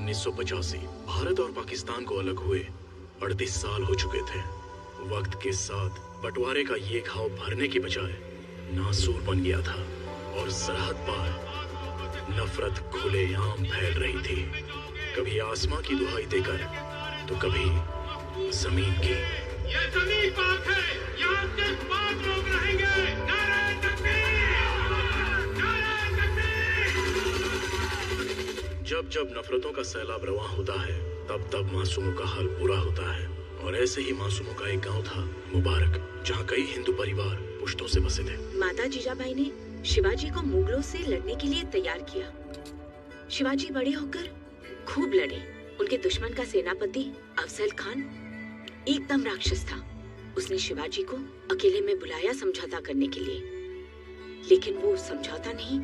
1985 भारत और पाकिस्तान को अलग हुए 38 साल हो चुके थे। वक्त के साथ बंटवारे का ये घाव भरने की बजाय नासूर बन गया था और सरहद पार नफरत खुलेआम फैल रही थी, कभी आसमां की दुहाई देकर तो कभी जमीन की। ये जमीन पाक है, यहाँ सिर्फ पाक लोग रहेंगे। नारे तकबीर! नारे तकबीर! जब जब नफरतों का सैलाब रवां होता है तब तब मासूमों का हाल बुरा होता है। और ऐसे ही मासूमों का एक गांव था मुबारक, जहां कई हिंदू परिवार पुश्तों से बसे थे। माता जीजाबाई ने शिवाजी को मुगलों से लड़ने के लिए तैयार किया। शिवाजी बड़े होकर खूब लड़े। उनके दुश्मन का सेनापति अफजल खान एकदम राक्षस था। उसने शिवाजी को अकेले में बुलाया समझौता करने के लिए, लेकिन वो समझौता नहीं,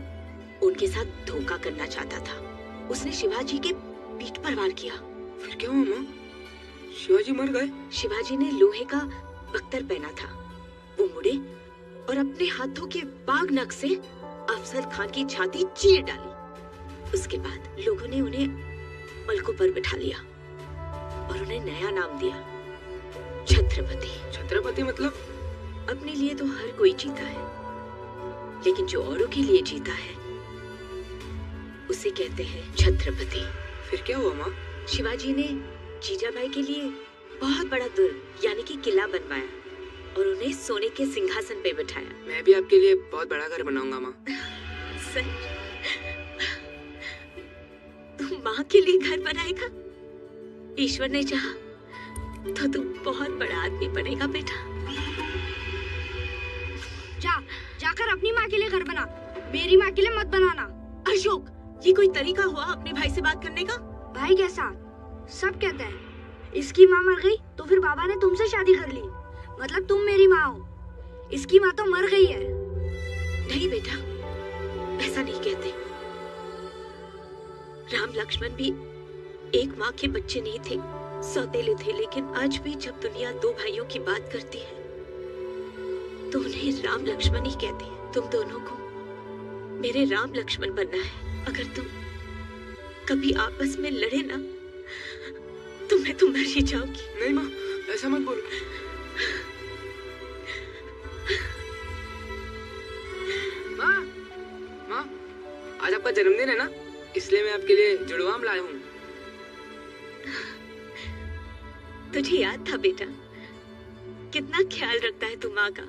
उनके साथ धोखा करना चाहता था। उसने शिवाजी के पीठ पर वार किया। फिर क्या हुआ माँ? शिवाजी मर गए? शिवाजी ने लोहे का बख्तर पहना था। वो मुड़े और अपने हाथों के बाग नख से अफजल खान की छाती चीर डाली। उसके बाद लोगों ने उन्हें पलकों पर बिठा लिया और उन्हें नया नाम दिया, छत्रपति। छत्रपति मतलब? अपने लिए तो हर कोई जीता है, लेकिन जो औरों के लिए जीता है उसे कहते हैं छत्रपति। फिर क्या हुआ माँ? शिवाजी ने जीजाबाई के लिए बहुत बड़ा दुर्ग यानी कि किला बनवाया और उन्हें सोने के सिंहासन पे बिठाया। मैं भी आपके लिए बहुत बड़ा घर बनाऊंगा माँ। सच? तू माँ के लिए घर बनाएगा? ईश्वर ने चाहा तो तू बहुत बड़ा आदमी बनेगा बेटा। जाकर अपनी माँ के लिए घर बना, मेरी माँ के लिए मत बनाना। अशोक, ये कोई तरीका हुआ अपने भाई से बात करने का? भाई कैसा? सब कहते हैं इसकी माँ मर गई तो फिर बाबा ने तुमसे शादी कर ली, मतलब तुम मेरी माँ हो। इसकी माँ तो मर गई है। नहीं बेटा, ऐसा नहीं कहते। राम लक्ष्मण भी एक माँ के बच्चे नहीं थे, सौतेले थे, लेकिन आज भी जब दुनिया दो भाइयों की बात करती है तो उन्हें राम लक्ष्मण ही कहते हैं। तुम दोनों को मेरे राम लक्ष्मण बनना है। अगर तुम कभी आपस में लड़े ना तो मैं तो मर ही जाऊंगी। नहीं माँ, ऐसा मत बोलो। माँ, माँ, आज आपका जन्मदिन है ना, इसलिए मैं आपके लिए जुड़वा आम लाया हूँ। तुझे याद था बेटा? कितना ख्याल रखता है तू माँ का।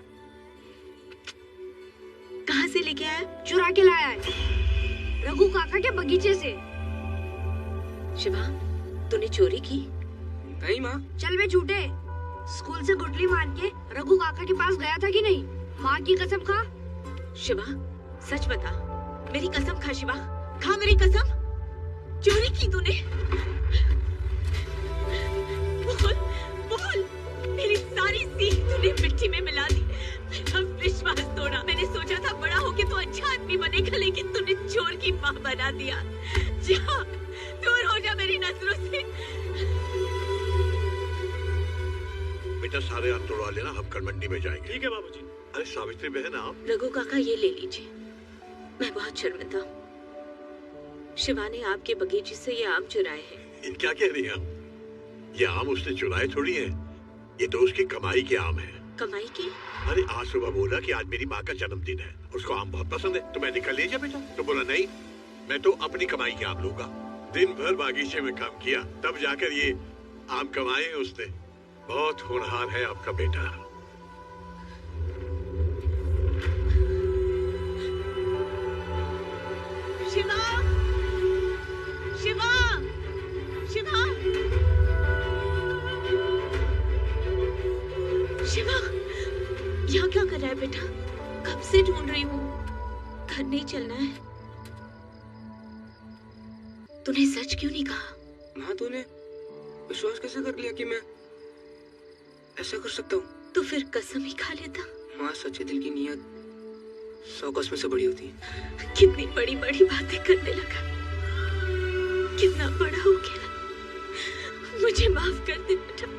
कहाँ से लेके आया? चुरा के लाया है, रघु काका के बगीचे से। शिवा, तूने चोरी की? नहीं माँ। चल बे झूठे, स्कूल से गुटली मान के रघु काका के पास गया था कि नहीं? माँ की कसम खा। शिवा, सच बता। मेरी कसम खा शिवा, खा मेरी कसम। चोरी की तूने? बोल, बोल। मेरी सारी सीख तूने मिट्टी में मिला दी। मेरा विश्वास तोड़ा। मैंने सोचा था बड़ा होके तो अच्छा आदमी बनेगा, लेकिन तूने चोर की माँ बना दिया। जा, दूर हो जा मेरी नजरों से। बेटा सारे आप तोड़वा लेना, हम कल मंडी में जाएंगे। ठीक है बाबूजी। अरे सावित्री बहन आप? रघु काका ये ले लीजिए, मैं बहुत शर्मिंदा हूँ। शिवा ने आपके बगीचे से ये आम चुराए हैं। इन क्या कह रही हैं आप? ये आम उसने चुराए थोड़ी है, ये तो उसकी कमाई के आम है। कमाई की? अरे आज सुबह बोला कि आज मेरी माँ का जन्मदिन है, उसको आम बहुत पसंद है, तो मैंने कहा ले जा बेटा। तो बोला नहीं, मैं तो अपनी कमाई के आम लूंगा। दिन भर बागीचे में काम किया, तब जाकर ये आम कमाए उसने। बहुत होनहार है आपका बेटा। शिवा, शिवा, शिवा, शिवा, यहाँ क्या कर रहा है बेटा? कब से ढूंढ रही हूँ। घर नहीं चलना है? तूने सच क्यों नहीं कहा? माँ, तूने विश्वास कैसे कर लिया कि मैं ऐसा कर सकता हूँ? तो फिर कसम ही खा लेता। माँ, सच्चे दिल की नीयत 100 कसम से बड़ी होती है। कितनी बड़ी बड़ी बातें करने लगा, कितना बड़ा हो गया। मुझे माफ कर दे बेटा।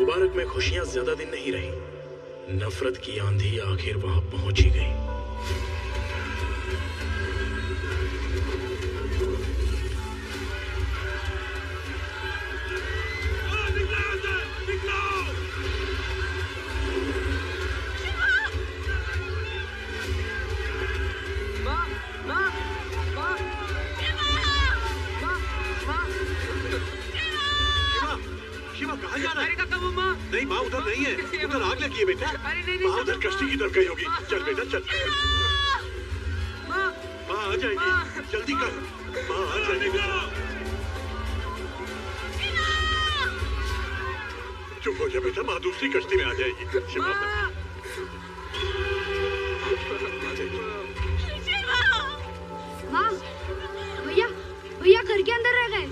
मुबारक में खुशियां ज्यादा दिन नहीं रही। नफरत की आंधी आखिर वहां पहुंच ही गई। नहीं माँ उधर नहीं है, उधर आग लगी है बेटा। माँ उधर कश्ती की तरफ गई होगी। चल बेटा चल। माँ आ जाएगी, जल्दी कर। माँ आ जाएगी। चुप हो जा बेटा, माँ दूसरी कश्ती में आ जाएगी। शिवा माँ, भैया भैया घर के अंदर रह गए।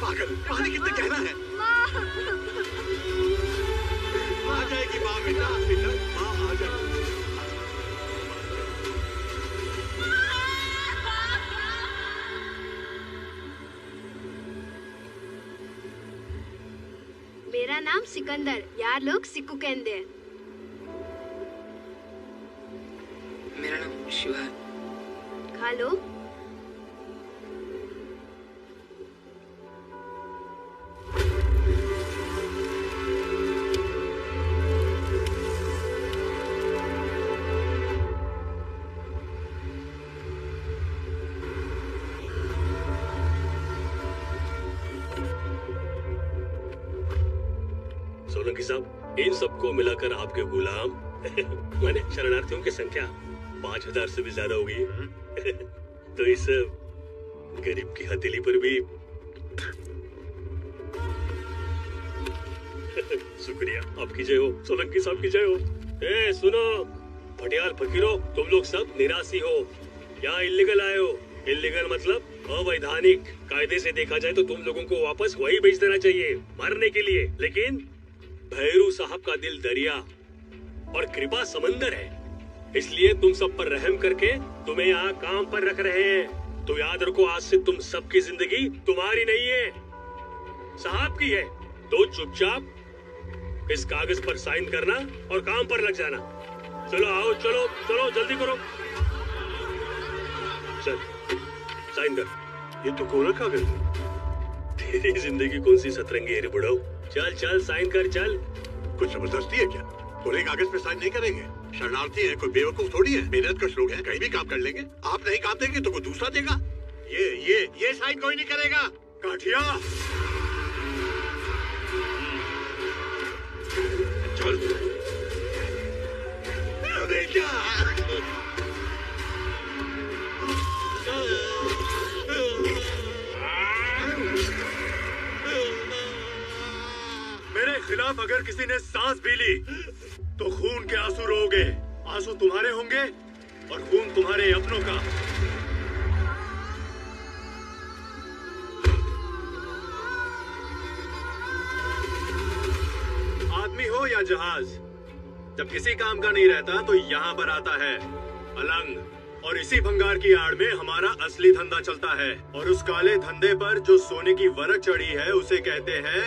पागल, पानी कितना गहरा है। आ जाएगी माँ बेटा, बेटा माँ आ जाएगी। मेरा नाम सिकंदर, यार लोग सिक्कू कहते हैं। मेरा नाम शिवा। खा लो। सोलंकी साहब, इन सबको मिलाकर आपके गुलाम माने शरणार्थियों की संख्या 5000 से भी ज्यादा होगी। तो इस गरीब की हथेली पर भी शुक्रिया। आपकी जय हो, सोलंकी साहब की जय हो। ए सुनो भटियाल फकीरों, तुम लोग सब निराशी हो, यहाँ इल्लीगल आए हो। इल्लीगल मतलब अवैधानिक। कायदे से देखा जाए तो तुम लोगों को वापस वही भेज देना चाहिए मरने के लिए, लेकिन भैरू साहब का दिल दरिया और कृपा समंदर है, इसलिए तुम सब पर रहम करके तुम्हें यहाँ काम पर रख रहे हैं। तो याद रखो, आज से तुम सबकी जिंदगी तुम्हारी नहीं है, साहब की है। तो चुपचाप इस कागज पर साइन करना और काम पर लग जाना। चलो आओ, चलो चलो जल्दी करो। चल साइन कर। ये तो कोरा कागज है। तेरी जिंदगी कौन सी सतरंगी है रे बुढ़ाऊ। चल चल साइन कर चल। कुछ जबरदस्ती है क्या? कोरे कागज पे साइन नहीं करेंगे। शरणार्थी है, कोई बेवकूफ थोड़ी है। मेहनतकश लोग हैं, कहीं भी काम कर लेंगे। आप नहीं काम देंगे तो कोई दूसरा देगा। ये साइन कोई नहीं करेगा। काठिया चल। अरे क्या मेरे खिलाफ अगर किसी ने सांस भी ली तो खून के आंसू रोगे। आंसू तुम्हारे होंगे और खून तुम्हारे अपनों का। आदमी हो या जहाज, जब किसी काम का नहीं रहता तो यहाँ पर आता है अलंग। और इसी भंगार की आड़ में हमारा असली धंधा चलता है। और उस काले धंधे पर जो सोने की वरक चढ़ी है उसे कहते हैं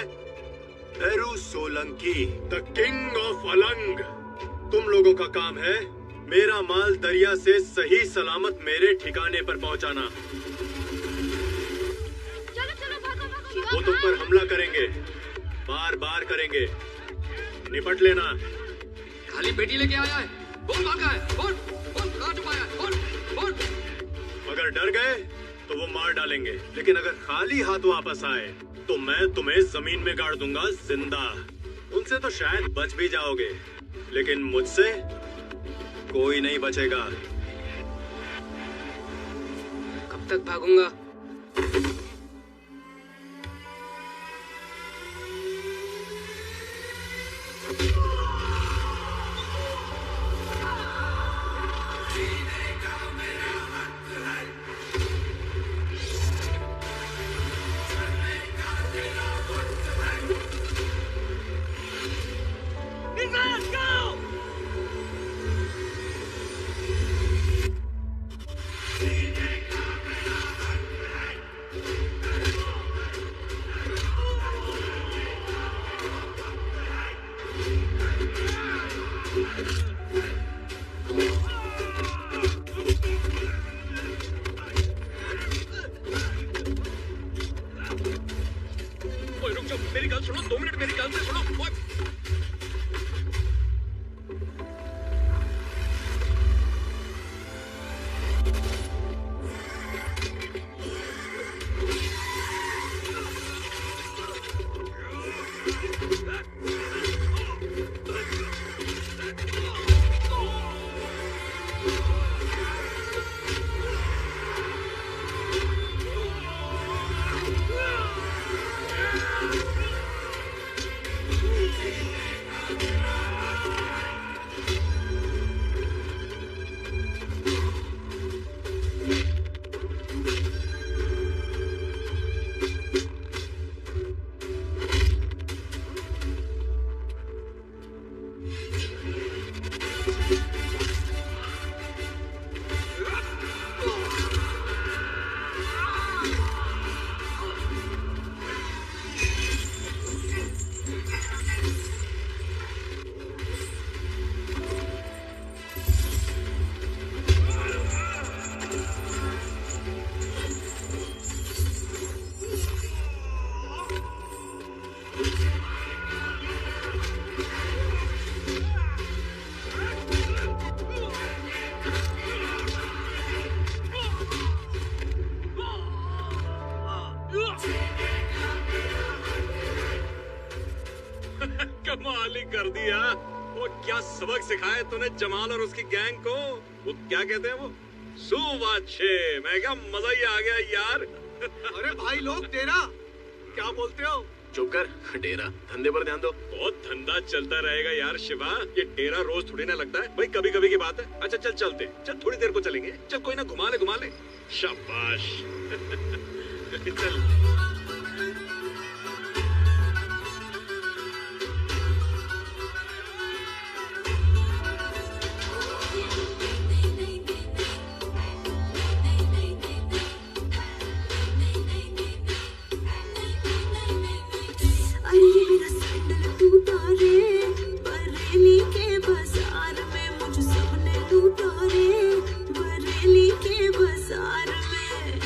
Bheru Solanki, the king of Alang. तुम लोगों का काम है मेरा माल दरिया से सही सलामत मेरे ठिकाने पर पहुंचाना। चलो चलो भागो भागो। वो तुम पर हमला करेंगे, बार बार करेंगे, निपट लेना। खाली बेटी लेके आया है, बोल भागा है, बोल बोल कहाँ छुपाया है, बोल बोल। अगर डर गए तो वो मार डालेंगे, लेकिन अगर खाली हाथ वापस आए तो मैं तुम्हें जमीन में गाड़ दूंगा जिंदा। उनसे तो शायद बच भी जाओगे, लेकिन मुझसे कोई नहीं बचेगा। कब तक भागूंगा? सुनो 2 मिनट मेरी गल से सुनो। ओए कमाल ही कर दिया। वो क्या सबक सिखाया तूने जमाल और उसकी गैंग को? वो क्या कहते हैं वो? सुवाचे। मैं क्या मजा ही आ गया यार। अरे भाई लोग तेरा क्या बोलते हो? चुप कर, डेरा धंधे पर ध्यान दो। बहुत धंधा चलता रहेगा यार शिवा, ये डेरा रोज थोड़ी ना लगता है भाई, कभी कभी की बात है। अच्छा चल चलते, चल थोड़ी देर को चलेंगे, चल कोई ना घुमा ले। शाबाश। चल बरेली के बाजार में मुझ सबने लूटा रे, बरेली के बाजार में।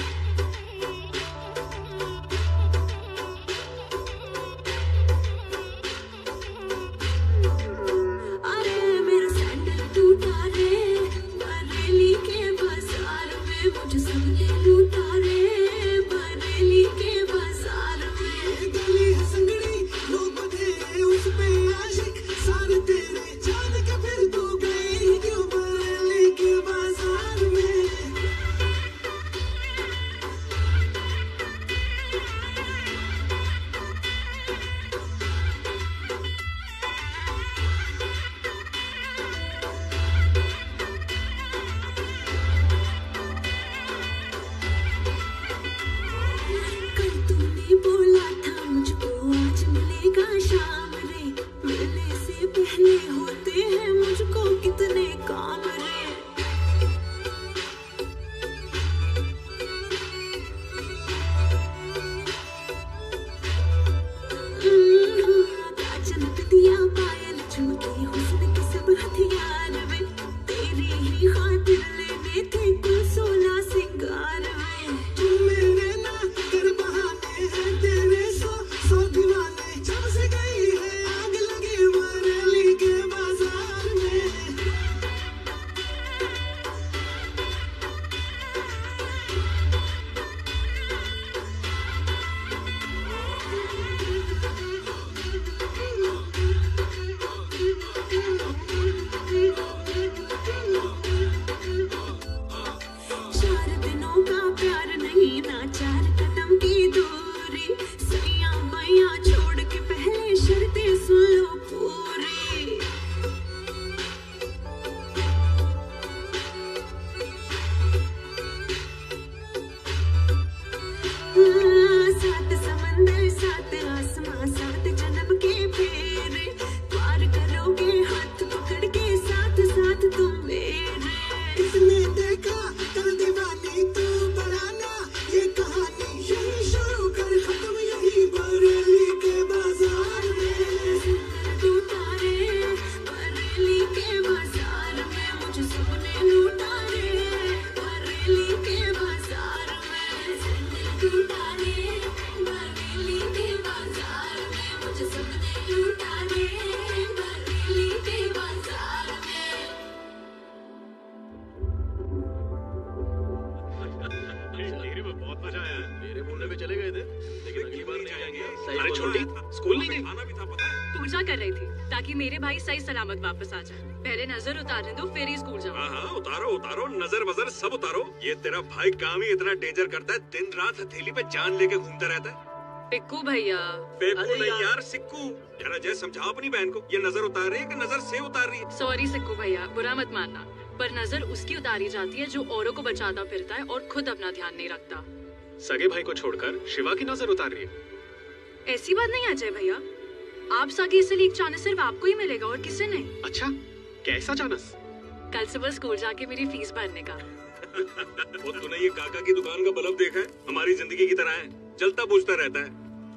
टिहरी में बहुत मजा आया है। मेरे बोलने पे चले गए थे, लेकिन अगली बार नहीं आएंगे। अरे छोटी, स्कूल नहीं गई? खाना भी था पता है। पूजा कर रही थी ताकि मेरे भाई सही सलामत वापस आ जाए। पहले नजर उतारने दो, फिर ही स्कूल जाओ। हाँ उतारो उतारो, नजर वजर सब उतारो। ये तेरा भाई काम ही इतना डेंजर करता है, दिन रात हथेली पे जान लेके घूमता रहता है। पिक्कू भैया। बेकू नहीं यार, सिक्कू। जरा जय समझाओ अपनी बहन को, ये नजर उतार रही है कि नजर से उतार रही है? सॉरी सिक्कू भैया, बुरा मत मानना, पर नजर उसकी उतारी जाती है जो औरों को बचाता फिरता है और खुद अपना ध्यान नहीं रखता। सगे भाई को छोड़कर शिवा की नजर उतार रही है। ऐसी बात नहीं अजय भैया, आप सगे इसलिए एक चांस सिर्फ आपको ही मिलेगा और किसी नहीं। अच्छा, कैसा चानस? कल सुबह स्कूल जाके मेरी फीस भरने का। वो तूने ये काका की दुकान का बल्ब देखा है? हमारी जिंदगी की तरह है, जलता बुझता रहता है।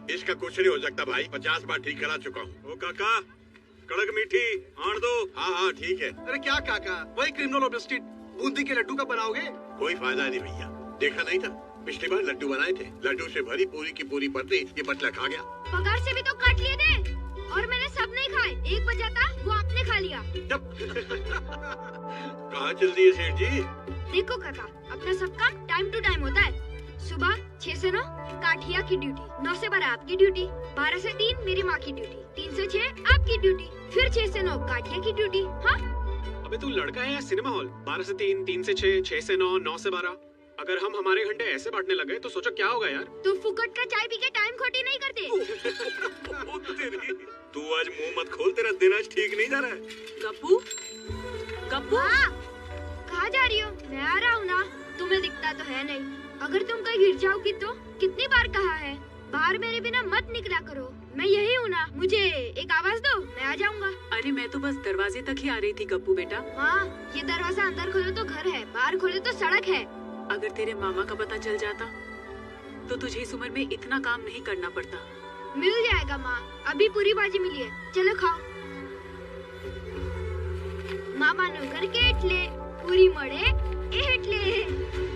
इसका कुछ नहीं हो सकता भाई, 50 बार ठीक करा चुका हूँ। ओ काका, कड़क मीठी आण दो। हाँ हाँ ठीक है। अरे क्या काका, वही criminal of the street Bundi के लड्डू का बनाओगे? कोई फायदा नहीं भैया, देखा नहीं था पिछली बार लड्डू बनाए थे, लड्डू से भरी पूरी की पूरी पत्नी ये पतला खा गया। पगार से भी तो काट लिए थे और मैंने सब नहीं खाए, एक बचा था वो आपने खा लिया। कहाँ चल रही है सेठ जी? देखो काका, अपना सब काम टाइम टू टाइम होता है। सुबह 6 से 9 काठिया की ड्यूटी, 9 से 12 आपकी ड्यूटी, 12 से 3 मेरी माँ की ड्यूटी, 3 से 6 आपकी ड्यूटी, फिर 6 से 9 काठिया की ड्यूटी। हाँ अबे तू लड़का है या सिनेमा हॉल? 12 से 3, 3 से 6, 6 से 9, 9 से 12। अगर हम हमारे घंटे ऐसे बांटने लगे तो सोचो क्या होगा यार। तो फुकट का चाय पी के टाइम खोटी नहीं करते। तू आज मुंह मत खोल, तेरा दिन आज ठीक नहीं जा रहा है। गप्पू, गप्पू। कहाँ जा रही हो? मैं आ रहा हूँ ना, तुम्हें दिखता तो है नहीं। अगर तुम कहीं गिर जाओगी तो कितनी बार कहा है, बाहर मेरे बिना मत निकला करो। मैं यही हूँ ना, मुझे एक आवाज दो, मैं आ जाऊंगा। अरे मैं तो बस दरवाजे तक ही आ रही थी गप्पू बेटा। हाँ, ये दरवाजा अंदर खोलो तो घर है, बाहर खोलो तो सड़क है। अगर तेरे मामा का पता चल जाता तो तुझे इस उम्र में इतना काम नहीं करना पड़ता। मिल जाएगा माँ, अभी पूरी बाजी मिली है, चलो खाओ। मामा नो करके एटले, पूरी मड़े एटले।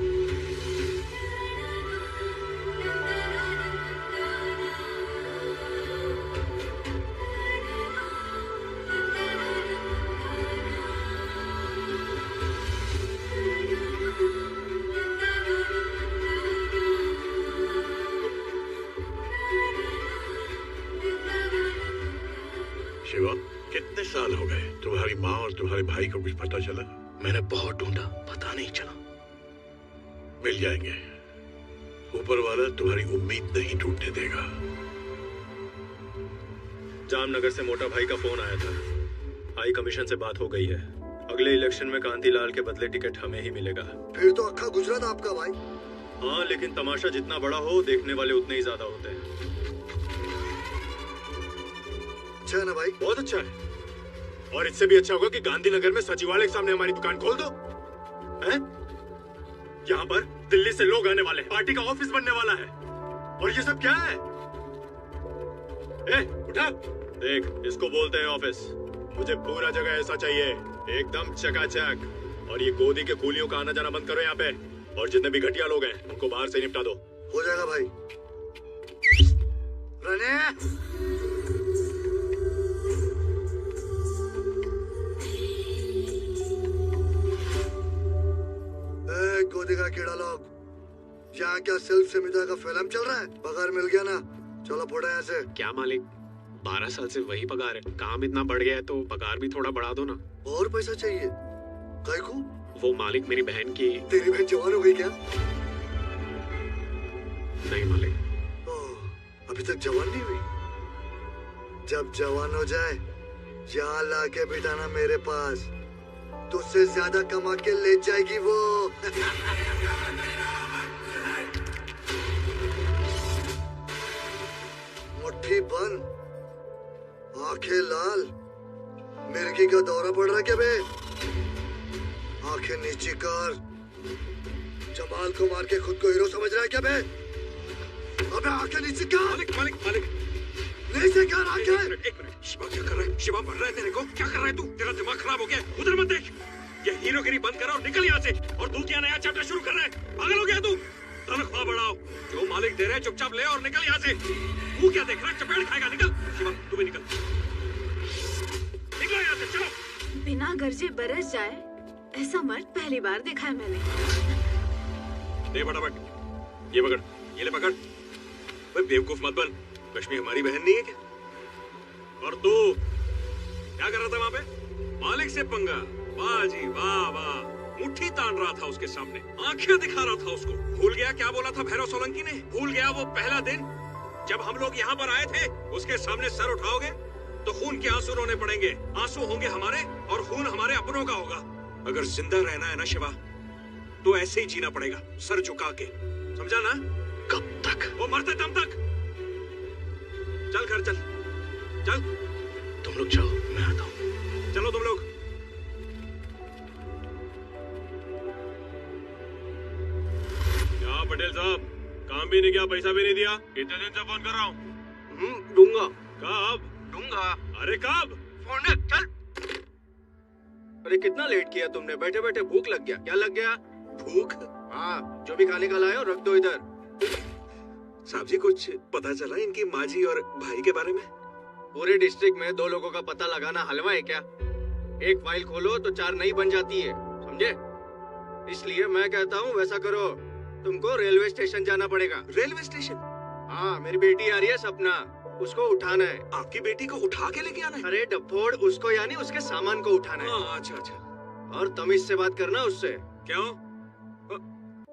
शिवा, कितने साल हो गए तुम्हारी माँ और तुम्हारे भाई को कुछ पता चला? मैंने बहुत ढूंढा, पता नहीं चला। मिल जाएंगे, ऊपर वाला तुम्हारी उम्मीद नहीं टूटने देगा। जामनगर से मोटा भाई का फोन आया था, हाई कमीशन से बात हो गई है। अगले इलेक्शन में कांतीलाल के बदले टिकट हमें ही मिलेगा। फिर तो अक्खा गुजरात आपका भाई। हाँ, लेकिन तमाशा जितना बड़ा हो, देखने वाले उतने ही ज्यादा होते हैं। अच्छा है ना भाई? बहुत अच्छा है, और इससे भी अच्छा होगा कि गांधीनगर में सचिवालय के सामने हमारी दुकान खोल दो। हैं? यहाँ पर दिल्ली से लोग आने वाले हैं, पार्टी का ऑफिस बनने वाला है, और ये सब क्या है? उठा, देख, इसको बोलते हैं ऑफिस। मुझे पूरा जगह ऐसा चाहिए, एकदम चकाचक। और ये गोदी के कूलियों का आना जाना बंद करो यहाँ पे, और जितने भी घटिया लोग हैं उनको बाहर से निपटा दो। हो जाएगा भाई। रने गोदी का कीड़ा लोग, यहाँ क्या सेल्फ समिता का फिल्म चल रहा है? पगार मिल गया ना, चलो फोड़ा यहाँ से। क्या मालिक, 12 साल से वही पगार है, काम इतना बढ़ गया है तो पगार भी थोड़ा बढ़ा दो ना। और पैसा चाहिए? काय को? वो मालिक मेरी बहन की। तेरी बहन जवान हो गई क्या? नहीं मालिक। अभी तक जवान नहीं हुई? जब जवान हो जाए यहाँ लाके बिठाना मेरे पास, तुझसे ज्यादा कमा के ले जाएगी वो। मुट्ठी बंद, आंखें लाल, मिर्गी का दौरा पड़ रहा क्या बे? आंखें नीची कर, जमाल को मार के खुद को हीरो समझ रहा है क्या बे? अबे आंखें नीची कर। मालिक मालिक मालिक, नीचे कर आंखें। एक मिनट, शिवा क्या कर रहा है? शिवा मर रहा है तेरे को? क्या कर रहा है तू? तेरा दिमाग खराब हो गया, उधर मत देख। ये हीरोगिरी बंद करो और निकल यहाँ से। और तू क्या नया चैप्टर शुरू कर रहा है? पागल हो गया तू? तनख्वाह बढ़ाओ, जो मालिक दे रहे हैं चुपचाप ले और निकल यहाँ से। तू क्या देख रहा है? चपेट खाएगा, निकल। शिवा तू भी निकल, निकलो यहाँ से, चलो। बिना गरजे बरस जाए ऐसा मर्द पहली बार देखा है मैंने। दे फटाफट, ये पकड़, ये ले पकड़। भाई बेवकूफ मत बन, कश्मीर हमारी बहन नहीं है क्या? और तू क्या कर रहा था वहाँ पे? मालिक से पंगा। वाह जी वाह वाह, मुट्ठी तान रहा था उसके सामने, आंखें दिखा रहा था उसको। भूल गया क्या बोला था भैरव सोलंकी ने? भूल गया वो पहला दिन जब हम लोग यहाँ पर आए थे? उसके सामने सर उठाओगे तो खून के आंसू रोने पड़ेंगे। आंसू होंगे हमारे और खून हमारे अपनों का होगा। अगर जिंदा रहना है ना शिवा, तो ऐसे ही जीना पड़ेगा, सर झुका के, समझा ना? कब तक? वो मरते दम तक। चल घर चल, चल। तुम लोग जाओ, मैं आता हूँ। चलो तुम लोग। क्या पटेल साहब, काम भी नहीं किया, पैसा भी नहीं दिया? कितने दिन से फोन कर रहा हूँ। दूंगा। कब दूंगा? अरे कब? फोन चल। अरे कितना लेट किया तुमने? बैठे बैठे भूख लग गया। क्या लग गया? भूख? हाँ, जो भी खाने का लाए हो रख दो इधर। साहब जी, कुछ पता चला इनकी माँ जी और भाई के बारे में? पूरे डिस्ट्रिक्ट में 2 लोगों का पता लगाना हलवा है क्या? एक फाइल खोलो तो 4 नई बन जाती है, समझे? इसलिए मैं कहता हूँ वैसा करो, तुमको रेलवे स्टेशन जाना पड़ेगा। Railway station? हाँ, मेरी बेटी आ रही है सपना, उसको उठाना है। आपकी बेटी को उठा के लेके आना है? अरे डफोड़, उसको यानी उसके सामान को उठाना है। अच्छा अच्छा। और तमीज से बात करना उससे। क्यों?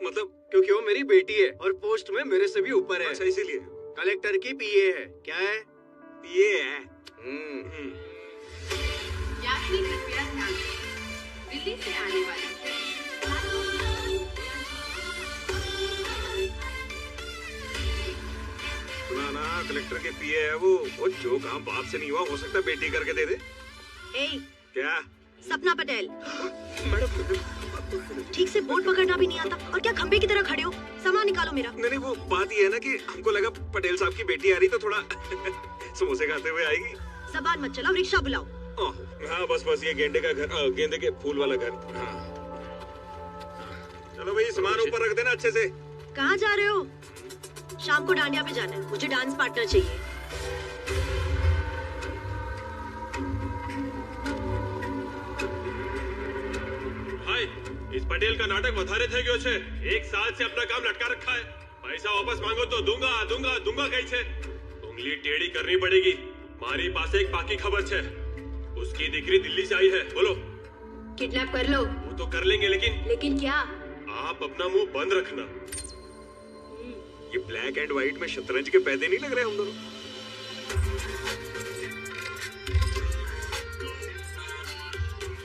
मतलब क्योंकि वो मेरी बेटी है और पोस्ट में मेरे से भी ऊपर है। अच्छा, इसीलिए। कलेक्टर की पीए है। क्या है? पीए है। यात्री कृपया ध्यान दें, दिल्ली से आने वाली सुना ना, कलेक्टर के पीए है वो जो काम बाप से नहीं हुआ हो सकता बेटी करके दे दे। क्या? सपना पटेल। मैडम, ठीक से बोर्ड पकड़ना भी नहीं आता और क्या खंबे की तरह खड़े हो? सामान निकालो मेरा। नहीं, वो बात ये है ना कि हमको लगा पटेल साहब की बेटी आ रही तो थोड़ा समोसे खाते हुए आएगी। जबान मत चलाओ, रिक्शा बुलाओ। हाँ बस ये गेंदे का घर, गेंदे के फूल वाला घर। हाँ। चलो भाई, सामान ऊपर रख देना अच्छे से। कहाँ जा रहे हो? शाम को डांडिया पे जाना है, मुझे डांस पार्टनर चाहिए। इस पटेल का नाटक વધારે થઈ ગયો છે। 1 साल से अपना काम लटका रखा है। पैसा वापस मांगो तो दूंगा कहीं से। उंगली टेढ़ी करनी पड़ेगी। मारी पास एक पाकी खबर है, उसकी दिकरी दिल्ली से आई है। बोलो। किडनैप कर लो। वो तो कर लेंगे, लेकिन क्या? आप अपना मुंह बंद रखना। ये ब्लैक एंड व्हाइट में शतरंज के पैदे नहीं लग रहे हम दोनों?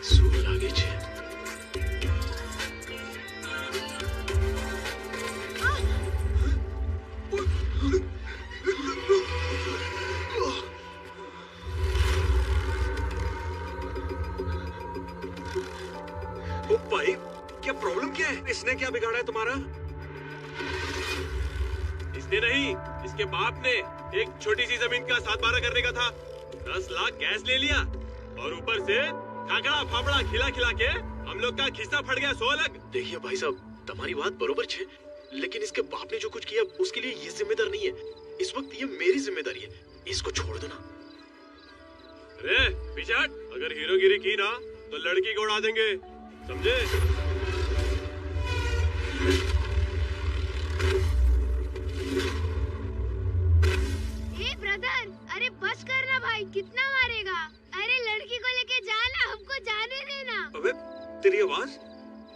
सूर लागे छे। भाई, क्या प्रॉब्लम क्या है? इसने क्या बिगाड़ा है तुम्हारा? इसने नहीं, इसके बाप ने। एक छोटी सी जमीन का 7-12 करने का था, 10 लाख गैस ले लिया और ऊपर से खाकड़ा फाफड़ा खिला के हम लोग का खिस्सा फट गया 100 अलग। देखिए भाई साहब, तुम्हारी बात बरोबर है, लेकिन इसके बाप ने जो कुछ किया उसके लिए ये जिम्मेदार नहीं है। इस वक्त ये मेरी जिम्मेदारी है, इसको छोड़ दो ना। अरे पिछाड़, अगर हीरोगिरी की ना तो लड़की को उड़ा देंगे, समझे? ब्रदर, अरे बस करना भाई, कितना मारेगा? अरे लड़की को लेके जाना, हमको जाने देना। अबे तेरी आवाज?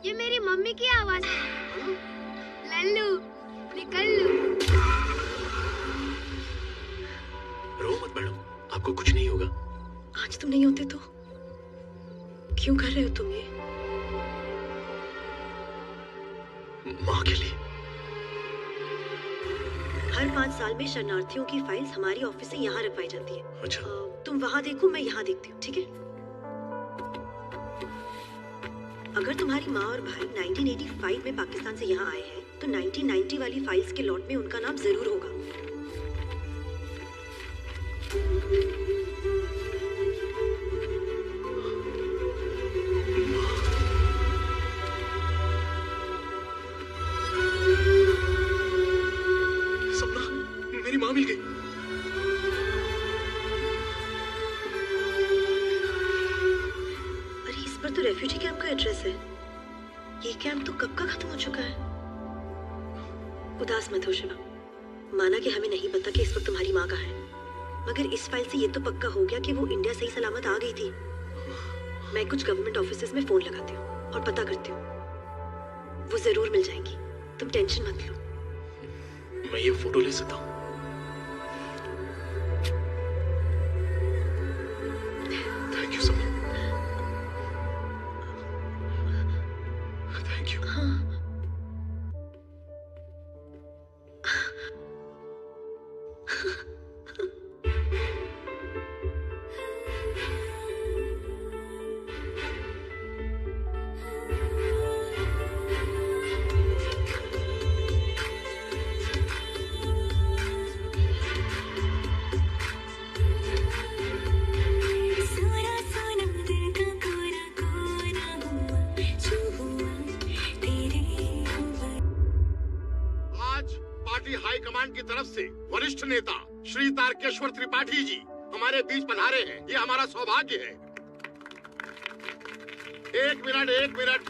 ये मेरी मम्मी की आवाज है। लल्लू, निकल लू। रो मत मैडम, आपको कुछ नहीं होगा। आज तुम नहीं होते तो क्यों कर रहे हो तुम ये? माँ के लिए। हर 5 साल में शरणार्थियों की फाइल्स हमारी ऑफिस से यहाँ रखवाई जाती है। अच्छा। तुम वहाँ देखो, मैं यहाँ देखती हूँ, ठीक है? अगर तुम्हारी माँ और भाई 1985 में पाकिस्तान से यहाँ आए हैं, तो 1990 वाली फाइल्स के लॉट में उनका नाम जरूर होगा। मेरी माँ मिल गई। अरे इस पर तो रेफ्यूजी कैंप का एड्रेस है। ये कैंप तो कब का खत्म हो चुका है। उदास मत हो शिवा। माना कि हमें नहीं पता कि इस वक्त तुम्हारी माँ कहाँ है, मगर इस फाइल से ये तो पक्का हो गया कि वो इंडिया सही सलामत आ गई थी। मैं कुछ गवर्नमेंट ऑफिसेज में फोन लगाती हूँ और पता करती हूँ, वो जरूर मिल जाएंगी, तुम टेंशन मत लो। मैं ये फोटो ले सकता हूँ? Thank you sir. Thank you. High command की तरफ से वरिष्ठ नेता श्री तारकेश्वर त्रिपाठी जी हमारे बीच पधारे हैं। ये हमारा सौभाग्य है। एक मिनट,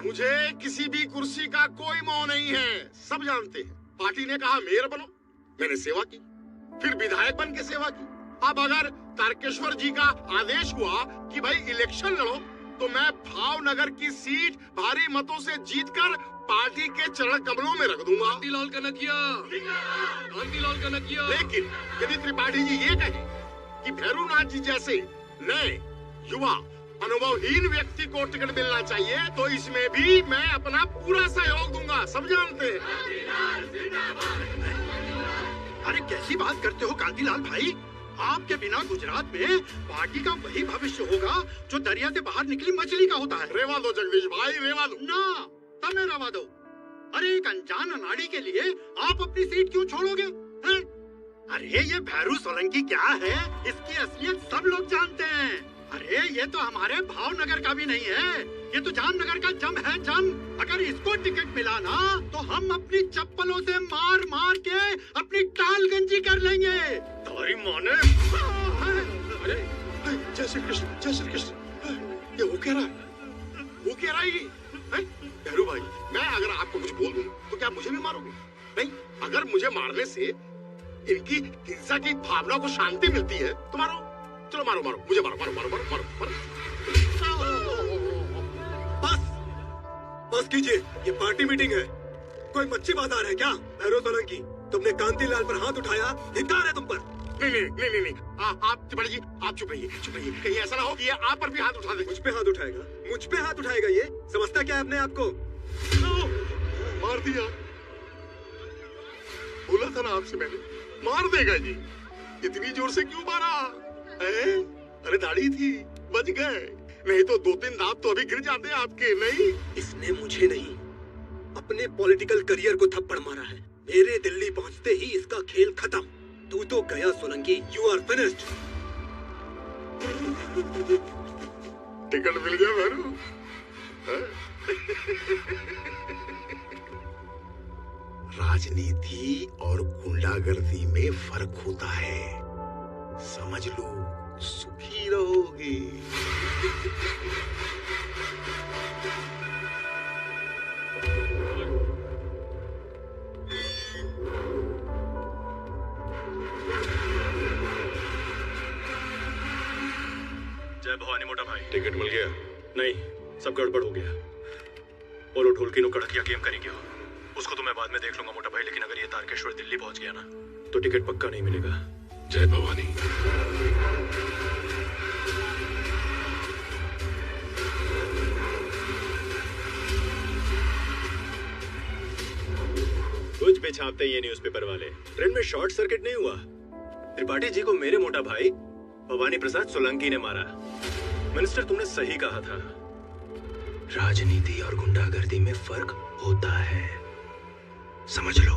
मुझे किसी भी कुर्सी का कोई मोह नहीं है। सब जानते हैं पार्टी ने कहा मेयर बनो, मैंने सेवा की, फिर विधायक बन के सेवा की। अब अगर तारकेश्वर जी का आदेश हुआ कि भाई इलेक्शन लड़ो, तो मैं भावनगर की सीट भारी मतों से जीतकर पार्टी के चरण कमलों में रख दूंगा। कांतिलाल कनकिया। लेकिन यदि त्रिपाठी जी ये कहें कि भैरूनाथ जी जैसे नए युवा अनुभवहीन व्यक्ति को टिकट मिलना चाहिए, तो इसमें भी मैं अपना पूरा सहयोग दूंगा। सब जानते हैं। अरे कैसी बात करते हो कांतिलाल भाई, आपके बिना गुजरात में पार्टी का वही भविष्य होगा जो दरिया से बाहर निकली मछली का होता है। रेवा दो जगदीश भाई, रेवा दो ना, तब मैं रवा दो। अरे एक अनजान अनाड़ी के लिए आप अपनी सीट क्यों छोड़ोगे हैं? अरे ये भैरू सोलंकी क्या है, इसकी असलियत सब लोग जानते हैं। अरे ये तो हमारे भावनगर का भी नहीं है, ये तो जामनगर का जम है जम। अगर इसको टिकट मिला ना, तो हम अपनी चप्पलों से मार मार के अपनी टाल गंजी कर लेंगे। तुम्हारी माँ ने। अरे जय श्री कृष्ण, ये वो कह रहा है भैरू भाई। मैं अगर आपको कुछ बोल दूं तो क्या मुझे भी मारोगे? नहीं, अगर मुझे मारने से इनकी हिंसा की भावना को शांति मिलती है तो मारो। चलो मारो, मुझे मारो। बस कीजिए, ये पार्टी मीटिंग है। कोई मच्छी बाजार है क्या? भैरव सोलंकी, तुमने कांतिलाल पर हाथ उठाया, धिक्कार है तुम पर। नहीं। आप त्रिपाठी जी, आप चुप रहिए। कहीं ऐसा ना हो कि ये आप पर भी हाथ उठा दे। मुझ पे हाथ उठाएगा? ये समझता क्या है अपने आप को? मार दिया। बोला था ना आपसे मैंने, मार देगा जी। इतनी जोर से क्यों मारा? अरे दाढ़ी थी, बच गए। नहीं तो 2-3 दांत तो अभी गिर जाते आपके। नहीं, इसने मुझे नहीं, अपने पॉलिटिकल करियर को थप्पड़ मारा है। मेरे दिल्ली पहुंचते ही इसका खेल खत्म। तू तो गया Solanki, you are finished. Ticket मिल गया भैरू। राजनीति और गुंडागर्दी में फर्क होता है, समझ लो। सुखी रहोगे। जय भवानी मोटा भाई। टिकट मिल गया? नहीं, सब गड़बड़ हो गया। बोलो ढोलकी नो कड़किया गेम करेंगे हो, उसको तो मैं बाद में देख लूंगा मोटा भाई। लेकिन अगर ये तारकेश्वर दिल्ली पहुंच गया ना, तो टिकट पक्का नहीं मिलेगा। जय भवानी। कुछ भी छापते ये न्यूज़पेपर वाले। ट्रेन में शॉर्ट सर्किट नहीं हुआ। त्रिपाठी जी को मेरे मोटा भाई भवानी प्रसाद सोलंकी ने मारा। मिनिस्टर, तुमने सही कहा था, राजनीति और गुंडागर्दी में फर्क होता है, समझ लो।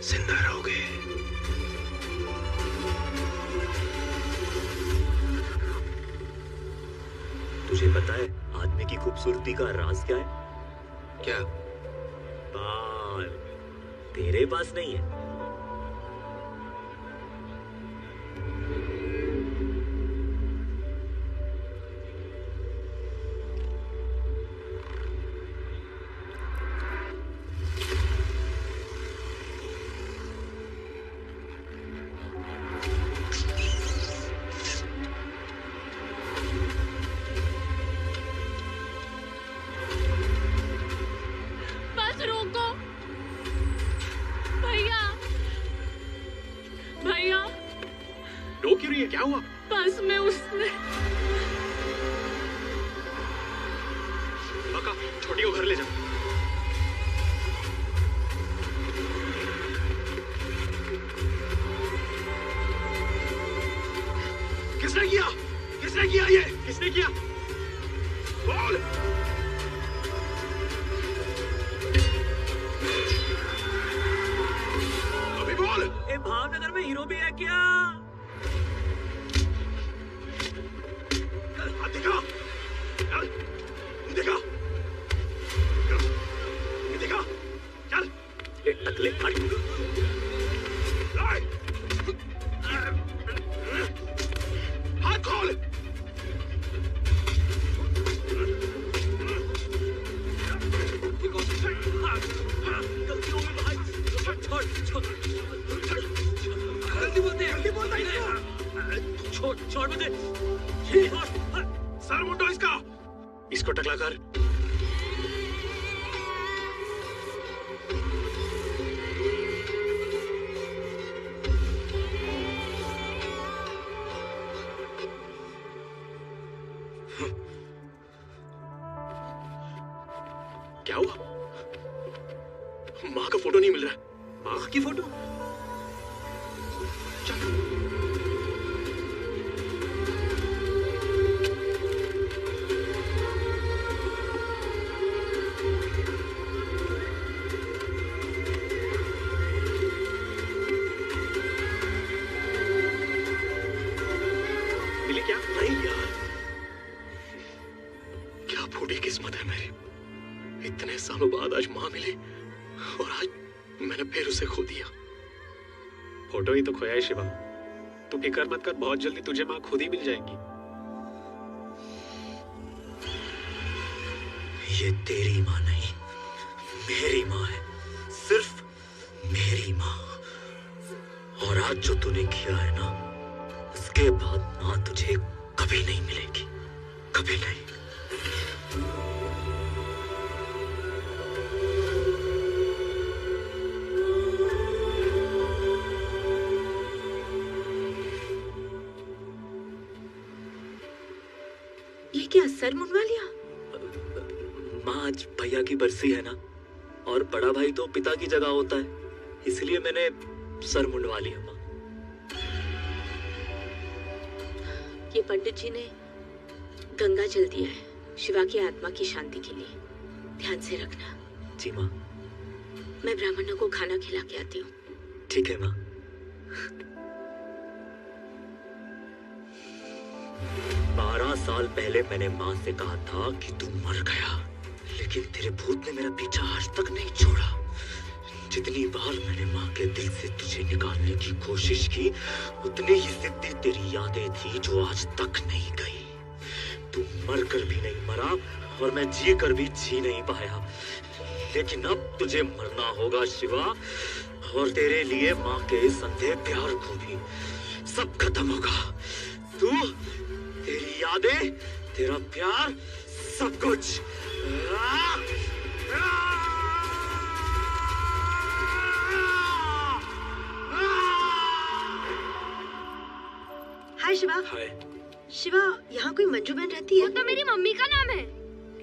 जिंदा रहोगे। तुझे पता है आदमी की खूबसूरती का राज क्या है? क्या? बाल। तेरे पास नहीं है। क्या हुआ? बस में उसने काका, छोटी को घर ले जा। किसने किया? किसने किया ये? किसने किया? बोल! अभी बोल! ए, भावनगर में हीरो भी है क्या? हाथ दिखा! चल! दिखा! दिखा! चल! ए, टकले हट! हाथ खोल! गलती हो गई भाई। छोड़ छोड़ जल्दी बोलते हैं। जल्दी बोलता है। छोड़ छोड़ मुझे। सर मुंडो इसका। इसको टकला कर। क्या हुआ? माँ का फोटो नहीं मिल रहा है। माँ की फोटो? मिली क्या? नहीं यार, क्या फूटी किस्मत है मेरी। इतने सालों बाद आज माँ मिली और आज मैंने फिर उसे खो दिया। फोटो ही तो खोया है शिवा। तू फिक्र मत कर, बहुत जल्दी तुझे माँ खुद ही मिल जाएंगी। ये तेरी माँ नहीं, मेरी माँ है, सिर्फ मेरी माँ। और आज जो तूने किया है ना, उसके बाद माँ तुझे कभी नहीं मिलेगी, कभी नहीं। ये क्या सर मुंडवा लिया? माँ आज भैया की बरसी है ना, और बड़ा भाई तो पिता की जगह होता है, इसलिए मैंने सर मुंडवा लिया माँ। ये पंडित जी ने गंगा जल दिया है शिवा की आत्मा की शांति के लिए। ध्यान से रखना। जी माँ। मैं ब्राह्मणों को खाना खिला के आती हूँ। ठीक है माँ। 12 साल पहले मैंने माँ से कहा था कि तू मर गया, लेकिन तेरे भूत ने मेरा पीछा आज तक नहीं छोड़ा। जितनी बार मैंने माँ के दिल से तुझे निकालने की कोशिश की, उतनी ही जिद्दी तेरी यादें थी जो आज तक नहीं गई। तू मर कर भी नहीं मरा और मैं जी कर भी जी नहीं पाया, लेकिन अब तुझे मरना होगा शिवा, और तेरे लिए माँ के संदेह प्यार को भी सब खत्म होगा। तू, तेरी यादें, तेरा प्यार, सब कुछ। हाय शिवा। हाय। शिवा, यहाँ कोई मंजू बहन रहती है? वो तो मेरी मम्मी का नाम है।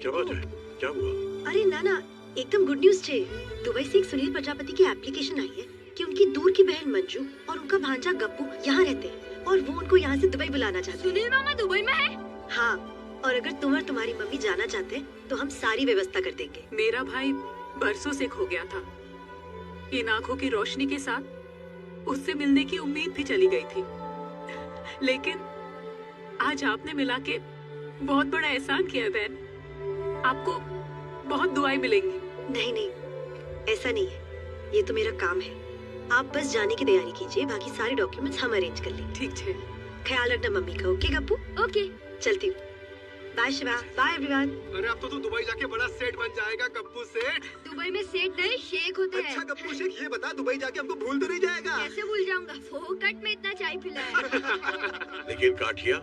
क्या बात है? क्या हुआ? अरे ना, एकदम गुड न्यूज छे। दुबई से एक सुनील प्रजापति की एप्लीकेशन आई है कि उनकी दूर की बहन मंजू और उनका भांजा गप्पू यहाँ रहते हैं और वो उनको यहाँ से दुबई बुलाना चाहते हैं। सुनील मामा दुबई में है? हाँ, और अगर तुम और तुम्हारी मम्मी जाना चाहते हैं तो हम सारी व्यवस्था कर देंगे। मेरा भाई बरसों से खो गया था। इन आंखों की रोशनी के साथ उससे मिलने की उम्मीद भी चली गई थी, लेकिन आज आपने मिला के बहुत बड़ा एहसान किया है बहन। आपको बहुत दुआएं मिलेंगी। नहीं, ऐसा नहीं है, ये तो मेरा काम है। आप बस जाने की तैयारी कीजिए, बाकी सारे डॉक्यूमेंट्स हम अरेंज कर लेंगे। ठीक है। ख्याल रखना मम्मी का। ओके गप्पू? ओके, चलती हूँ। बाय शिवा। Bye everyone. अरे अब तो तू दुबई जाके बड़ा सेठ बन जाएगा, गप्पू सेठ। दुबई में सेठ नहीं शेख होते हैं। अच्छा गप्पू शेख, ये बता दुबई जाके हमको भूल तो नहीं जाएगा? कैसे भूल जाऊंगा, फोकट में इतना चाय पिलाया। लेकिन काठिया,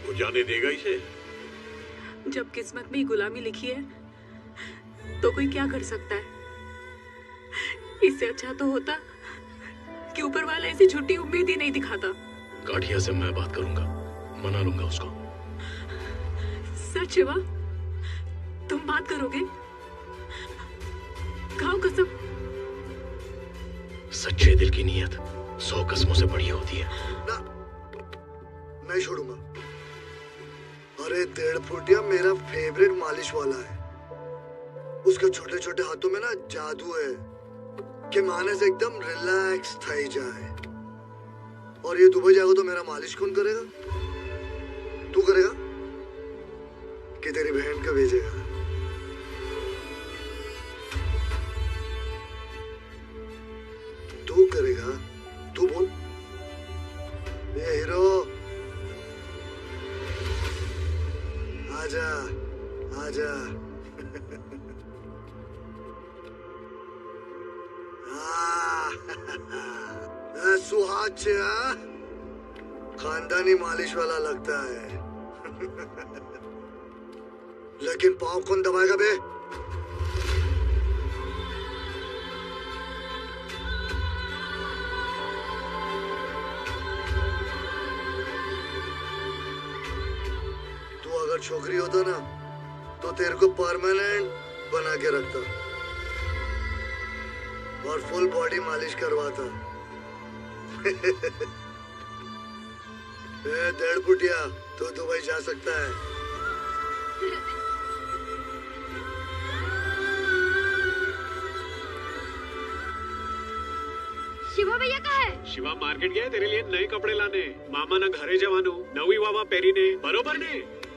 वो जाने देगा इसे? जब किस्मत में गुलामी लिखी है तो कोई क्या कर सकता है। इससे अच्छा तो होता कि ऊपर वाला ऐसी झूठी उम्मीद ही नहीं दिखाता। काठिया से मैं बात करूंगा, मना लूंगा उसको। सच शिवा, तुम बात करोगे? खाओ कसम। सच्चे दिल की नीयत 100 कसमों से बड़ी होती है। ना, नहीं छोड़ूंगा। अरे 1.5 फुटिया मेरा फेवरेट मालिश वाला है। उसके छोटे छोटे हाथों में ना जादू है कि माने से एकदम रिलैक्स थई जाए। और ये दुबई जाएगा तो मेरा मालिश कौन करेगा? तू करेगा कि तेरी बहन को भेजेगा? तू करेगा? तू बोल। ये हीरो, आजा आजा। सुहाग से खानदानी मालिश वाला लगता है। लेकिन पाँव कौन दबाएगा बे? तू अगर छोकरी होता ना तो तेरे को परमानेंट बना के रखता और फुल बॉडी मालिश करवाता। 1.5 फुटिया तो दुबई जा सकता है। शिवा भैया कहाँ है? शिवा मार्केट गया तेरे लिए नए कपड़े लाने। मामा ना घरे जवानो नवी वावा पेरी ने बरोबर ने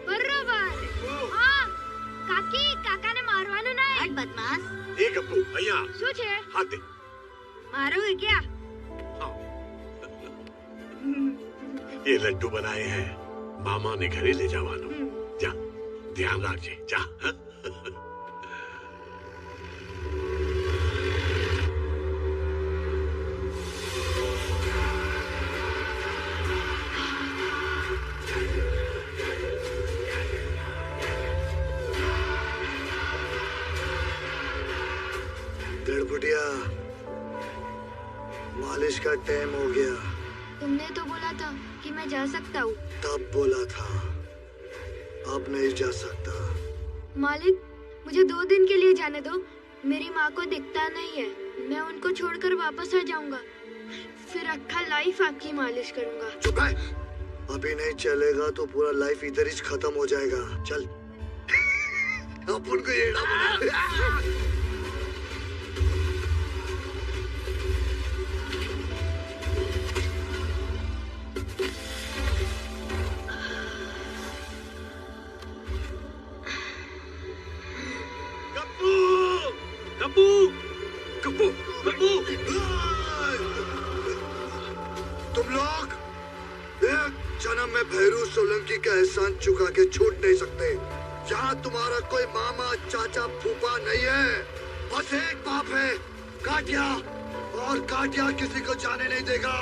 बरोबर। हाँ, काकी काका ने मारवानो नहीं। हट बदमाश। एक अब्बू भैया શું છે? हाथ दे। मारोगे क्या? ये लड्डू बनाए हैं मामा ने घरे ले जावानो। जा ध्यान रखिए जा। मालिश का टाइम हो गया। तुमने तो बोला था कि मैं जा सकता हूँ। तब बोला था, अब नहीं जा सकता। मालिक, मुझे 2 दिन के लिए जाने दो। मेरी माँ को दिखता नहीं है। मैं उनको छोड़कर वापस आ जाऊंगा। फिर अक्खा लाइफ आपकी मालिश करूंगा। चुप है। अभी नहीं चलेगा तो पूरा लाइफ इधर ही खत्म हो जाएगा। चल। अपन को येड़ा बना। गप्पू गप्पू गप्पू, तुम लोग एक जन्म में भैरू सोलंकी का एहसान चुका के छूट नहीं सकते। यहाँ तुम्हारा कोई मामा चाचा फूफा नहीं है, बस एक बाप है, काटिया। और काटिया किसी को जाने नहीं देगा।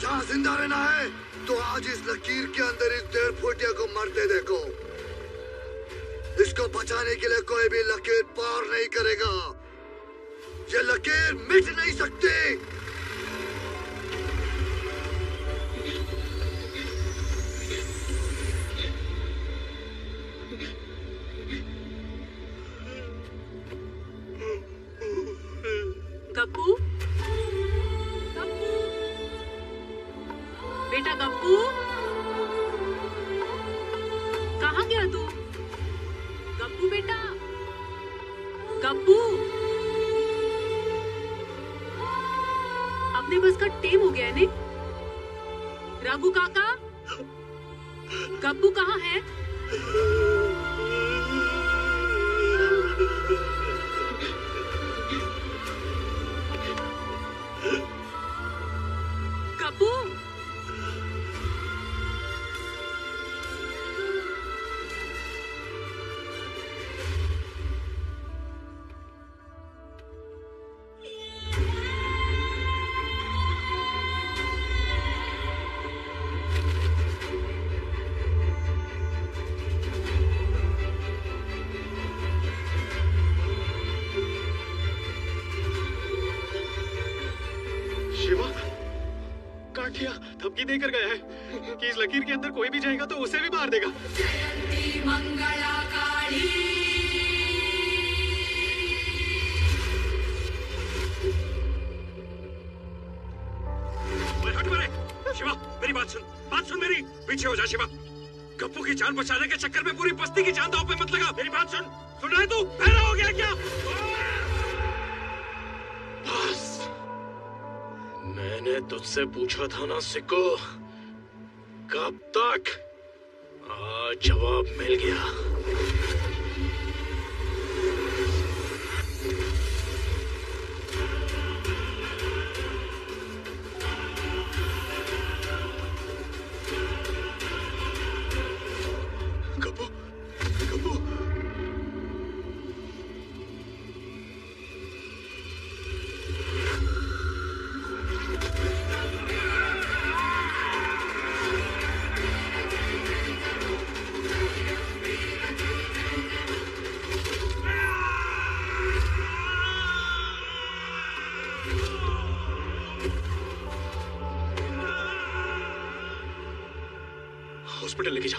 जहाँ जिंदा रहना है तो आज इस लकीर के अंदर इस 1.5 फुटिया को मरते देखो। इसको बचाने के लिए कोई भी लकीर पार नहीं करेगा। ये लकीर मिट नहीं सकती। गप्पू, गप्पू, बेटा गप्पू, कहाँ गया तू? गप्पू बेटा, गप्पू, अपने बस का टेम हो गया है ने? रघु काका, गप्पू कहाँ है? गप्पू, किया, धमकी देकर गया है कि इस लकीर के अंदर कोई भी जाएगा तो उसे भी मार देगा। मंगला काली। शिवा, मेरी बात सुन मेरी। पीछे हो जा शिवा। गप्पू की जान बचाने के चक्कर में पूरी बस्ती की जान दांव पे मत लगा। मेरी बात सुन रहा है तू? बहरा हो गया क्या? बस मैंने तुझसे पूछा था ना सिक्को, कब तक? आज जवाब मिल गया। हॉस्पिटल लेके जा।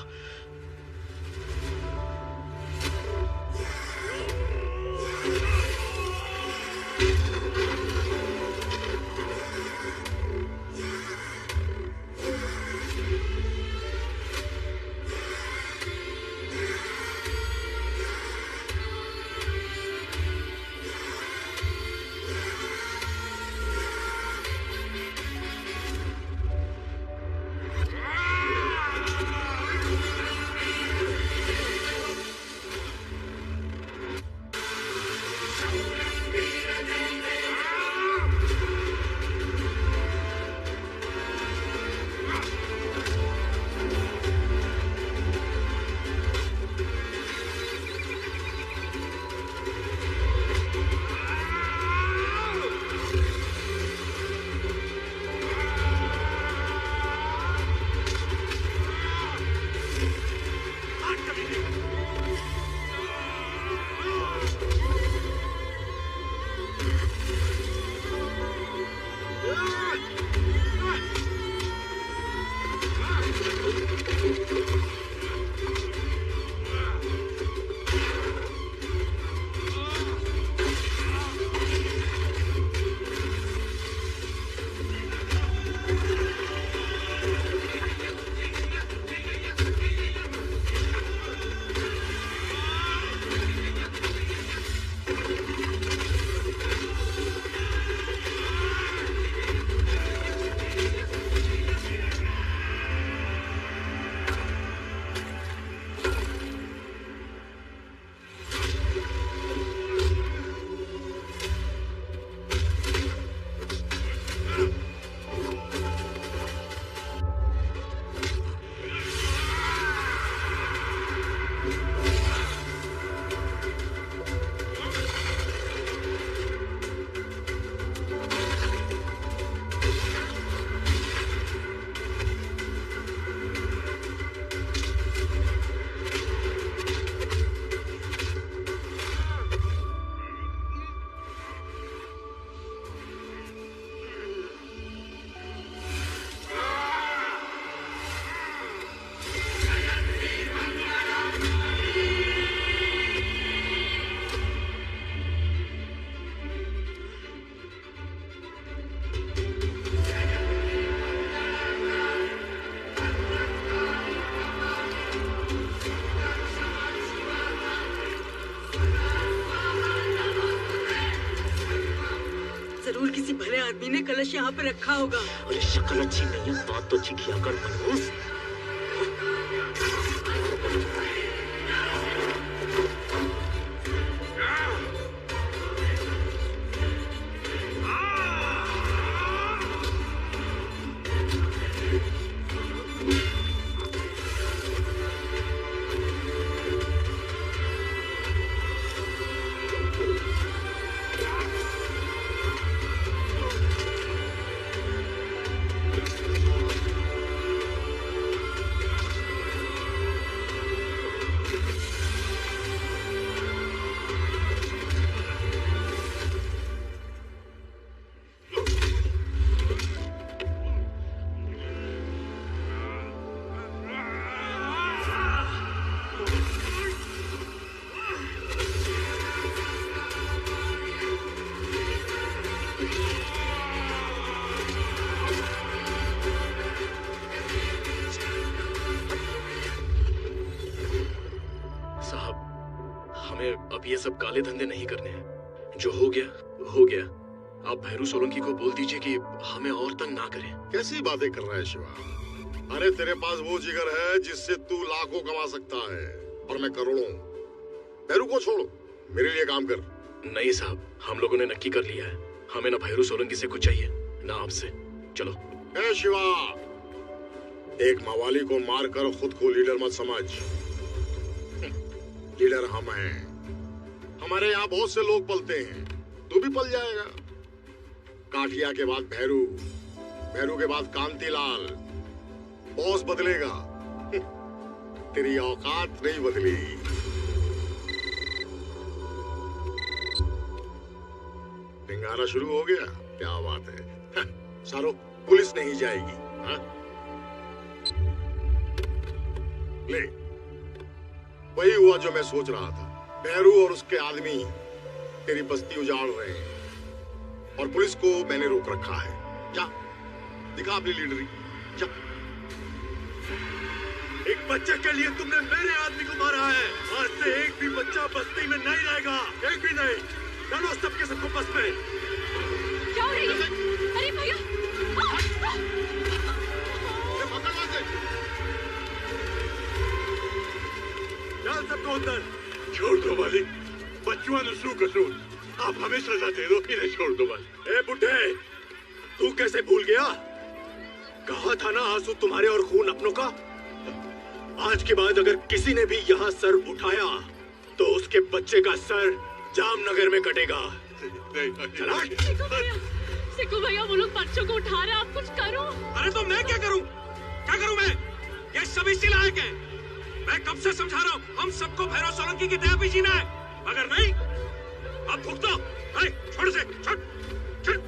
आदमी ने कलश यहाँ पे रखा होगा। अरे शक्ल अच्छी नहीं है, बात तो अच्छी किया कर मनहूस। सब काले धंधे नहीं करने हैं। जो हो गया। आप भैरू सोलंकी को बोल दीजिए कि हमें और तंग ना करें। कैसी बातें कर रहा है शिवा? अरे तेरे पास वो जिगर है जिससे तू लाखों कमा सकता है और मैं करोड़ों। भैरू को छोड़, मेरे लिए काम कर। नहीं साहब, हम लोगों ने नक्की कर लिया है। हमें ना भैरू सोलंकी से कुछ चाहिए ना आपसे। चलो। ए शिवा, एक मवाली को मारकर खुद को लीडर मत समझ। लीडर हम हैं। हमारे यहाँ बहुत से लोग पलते हैं, तू भी पल जाएगा। काठिया के बाद भैरू, भैरू के बाद कांतीलाल। बॉस बदलेगा, तेरी औकात नहीं बदली। सिंगारा शुरू हो गया, क्या बात है। सारो पुलिस नहीं जाएगी। हा? ले, वही हुआ जो मैं सोच रहा था। भैरू और उसके आदमी तेरी बस्ती उजाड़ रहे हैं और पुलिस को मैंने रोक रखा है। जा, दिखा अपनी लीडरी, जा। एक बच्चे के लिए तुमने मेरे आदमी को मारा है। आज से एक भी बच्चा बस्ती में नहीं रहेगा, एक भी नहीं। डालो सबके सबको बस में। क्या हो रही है? अरे भैया, डाल सबको अंदर। छोड़ दो मालिक, बच्चों ने सू कसूर। आप हमें सजा दे दो, इन्हें छोड़ दो मालिक। ए बुड्ढे, तू कैसे भूल गया? कहा था ना आंसू तुम्हारे और खून अपनों का। आज के बाद अगर किसी ने भी यहाँ सर उठाया तो उसके बच्चे का सर जामनगर में कटेगा। चला। सिक्कू भैया, वो लोग बच्चों को उठा रहे हैं, आप कुछ करो। अरे तो मैं क्या करूं? क्या करूं मैं? ये सभी इसी लायक है। मैं कब से समझा रहा हूं, हम सबको भैरव सोलंकी की दया पे जीना है। अगर नहीं, अब भुगतो। छोड़ से, छोड़, छोड़।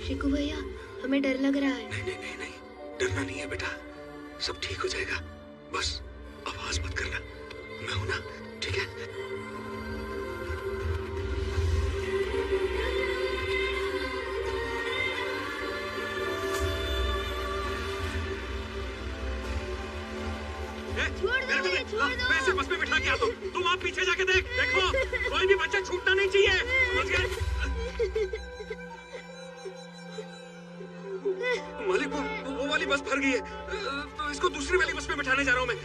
शिकू भैया, हमें डर लग रहा है। नहीं, डरना नहीं है बेटा, सब ठीक हो जाएगा। बस आवाज मत करना, मैं हूं ना, ठीक है? मैं इसे बस में बिठा के आता हूं, तुम आप पीछे जाके देखो, कोई भी बच्चा छूटना नहीं चाहिए, समझ गए? मालिक, वो वाली बस भर गई है, तो इसको दूसरी वाली बस में बिठाने जा रहा हूं मैं।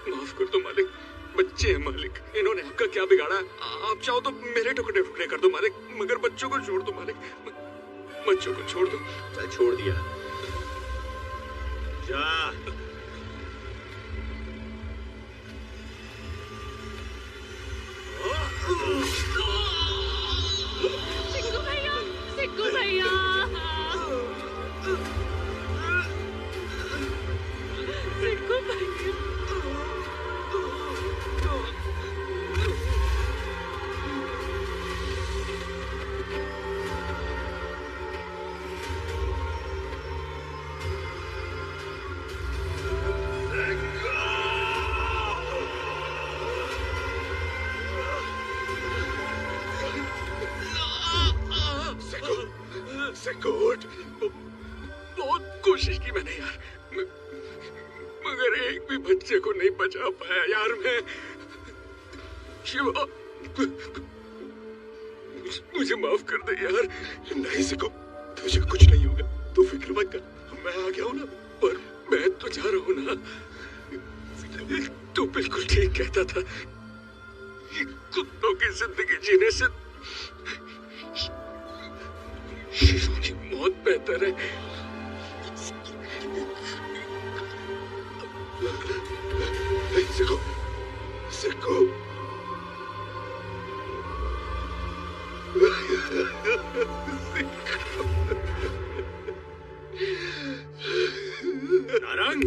माफ कर दो मालिक, बच्चे हैं मालिक, इन्होंने आपका क्या बिगाड़ा? आप चाहो तो मेरे टुकड़े टुकड़े कर दो मालिक, मगर बच्चों को छोड़ दो मालिक, बच्चों को छोड़ दो। छोड़ दिया, जा। सिक्कू भैया, सिक्कू भैया, सिक्कू भैया। बहुत कोशिश की मैंने यार, मगर एक भी बच्चे को नहीं बचा पाया यार मैं। शिवा, मुझे माफ कर दे यार। नहीं सिको, तुझे कुछ नहीं होगा, तू फिक्र मत कर, मैं आ गया हूं ना। पर मैं तो जा रहा हूं ना, तू बिल्कुल ठीक कहता था, कुत्तों की जिंदगी जीने से शेरों की मौत बेहतर है। सिको, सिको। नारंग,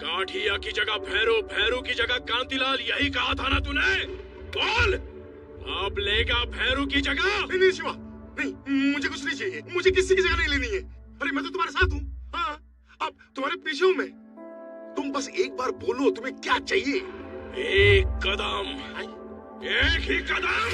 काठिया की जगह भैरू, भैरू की जगह कांतिलाल, यही कहा था ना तूने? बोल, अब लेगा भैरू की जगह? नहीं नहीं शिवा, नहीं, मुझे कुछ नहीं चाहिए, मुझे किसी की जगह नहीं लेनी है। अरे मैं तो तुम्हारे साथ हूँ। हाँ, अब तुम्हारे पीछे हूँ मैं। तुम बस एक बार बोलो तुम्हें क्या चाहिए। एक कदम, एक ही कदम।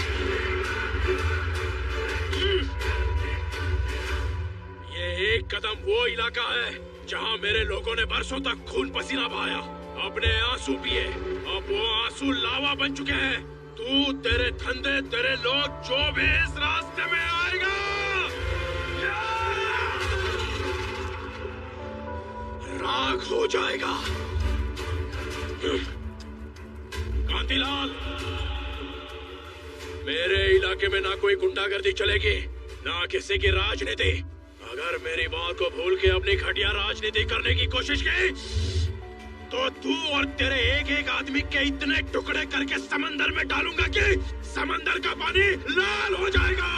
ये एक कदम वो इलाका है जहाँ मेरे लोगों ने बरसों तक खून पसीना बहाया, अपने आंसू पिए। अब वो आंसू लावा बन चुके हैं। तू, तेरे धंधे, तेरे लोग, जो भी इस रास्ते में आएगा राख हो जाएगा। कांतिलाल, मेरे इलाके में ना कोई गुंडागर्दी चलेगी, ना किसी की राजनीति। अगर मेरी बात को भूल के अपनी घटिया राजनीति करने की कोशिश की तो तू और तेरे एक एक आदमी के इतने टुकड़े करके समंदर में डालूंगा कि समंदर का पानी लाल हो जाएगा।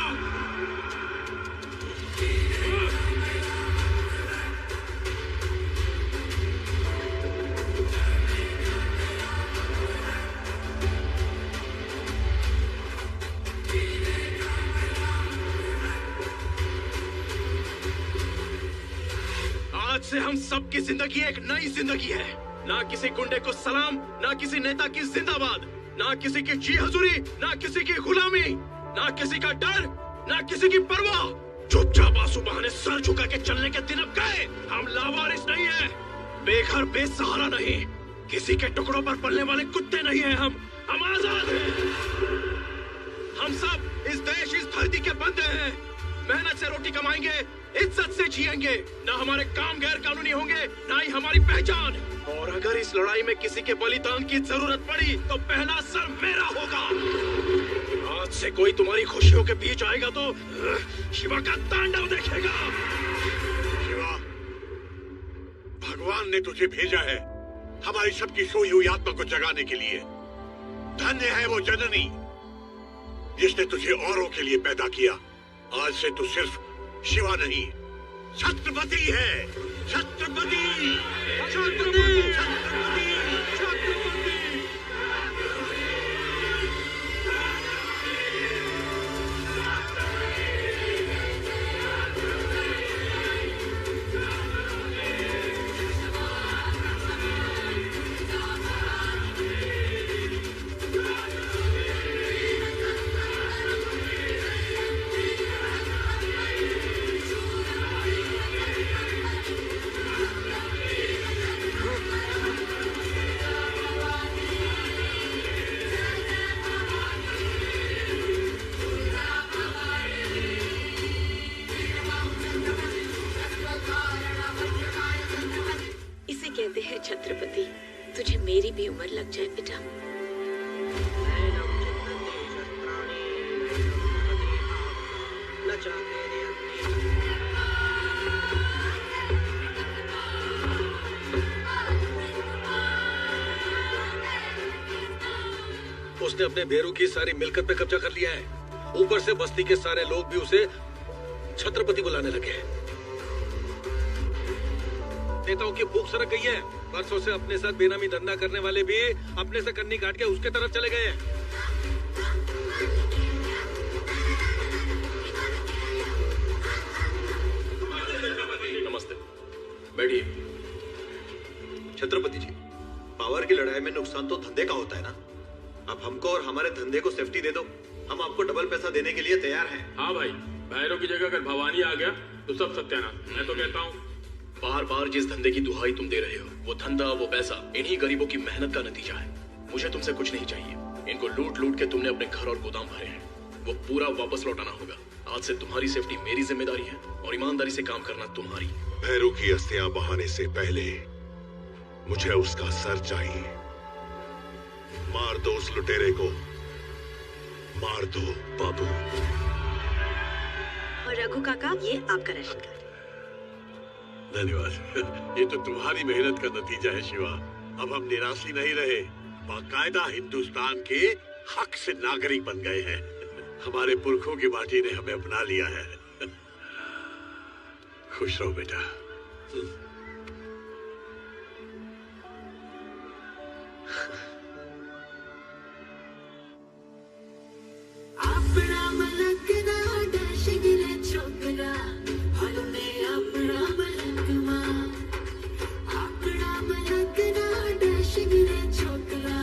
आज से हम सब की जिंदगी एक नई जिंदगी है। ना किसी गुंडे को सलाम, ना किसी नेता की जिंदाबाद, ना किसी की जी हजूरी, ना किसी की गुलामी, ना किसी का डर, ना किसी की परवाह। चुपचाप आंसू बहाने सर झुका के चलने के दिन अब गए। हम लावारिस नहीं है, बेघर बेसहारा नहीं, किसी के टुकड़ों पर पलने वाले कुत्ते नहीं है। हम आजाद हैं। हम सब इस देश, इस धरती के बंदे हैं। मेहनत से रोटी कमाएंगे, इज्जत से जिएंगे। ना हमारे काम गैर कानूनी होंगे, ना ही हमारी पहचान। और अगर इस लड़ाई में किसी के बलिदान की जरूरत पड़ी तो पहला सर मेरा होगा। आज से कोई तुम्हारी खुशियों के बीच आएगा तो शिवा का तांडव देखेगा। शिवा, भगवान ने तुझे भेजा है हमारी सबकी सोई हुई आत्मा को जगाने के लिए। धन्य है वो जननी जिसने तुझे औरों के लिए पैदा किया। आज से तू सिर्फ शिवा नहीं, छत्रपति है। छत्रपति, छत्रपति, छत्रपति, छत्रपति। कहते हैं छत्रपति, तुझे मेरी भी उम्र लग जाए बेटा। उसने अपने भेरू की सारी मिलकत पे कब्जा कर लिया है। ऊपर से बस्ती के सारे लोग भी उसे छत्रपति बुलाने लगे हैं। नेताओं की भूख सरक गई है। बरसों से अपने साथ बेनामी धंधा करने वाले भी अपने से कन्नी काट के उसके तरफ चले गए हैं। नमस्ते, बैठिए। छत्रपति जी, पावर की लड़ाई में नुकसान तो धंधे का होता है ना। अब हमको और हमारे धंधे को सेफ्टी दे दो, हम आपको डबल पैसा देने के लिए तैयार हैं। हाँ भाई, भैरव की जगह अगर भवानी आ गया तो सब सत्यानाश। मैं तो कहता हूँ बार बार जिस धंधे की दुहाई तुम दे रहे हो, वो धंधा, वो पैसा इन्हीं गरीबों की मेहनत का नतीजा है। मुझे तुमसे कुछ नहीं चाहिए। इनको लूट लूट के तुमने अपने घर और गोदाम भरे हैं, वो पूरा वापस लौटाना होगा। आज से तुम्हारी सेफ्टी मेरी जिम्मेदारी है और ईमानदारी से काम करना तुम्हारी। भैरू की अस्थियां बहाने से पहले मुझे उसका सर चाहिए। मार दो उस लुटेरे को, मार दो बाबू। और रघु काका, ये आपका राशन कार्ड। धन्यवाद। ये तो तुम्हारी मेहनत का नतीजा है शिवा। अब हम निराशी नहीं रहे, बाकायदा हिंदुस्तान के हक से नागरिक बन गए हैं। हमारे पुरखों की माटी ने हमें अपना लिया है। खुश रहो बेटा। अपना मलक ना डशगिरे छोकरा, हलने अपना मलक मां। अपना मलक ना डशगिरे छोकरा,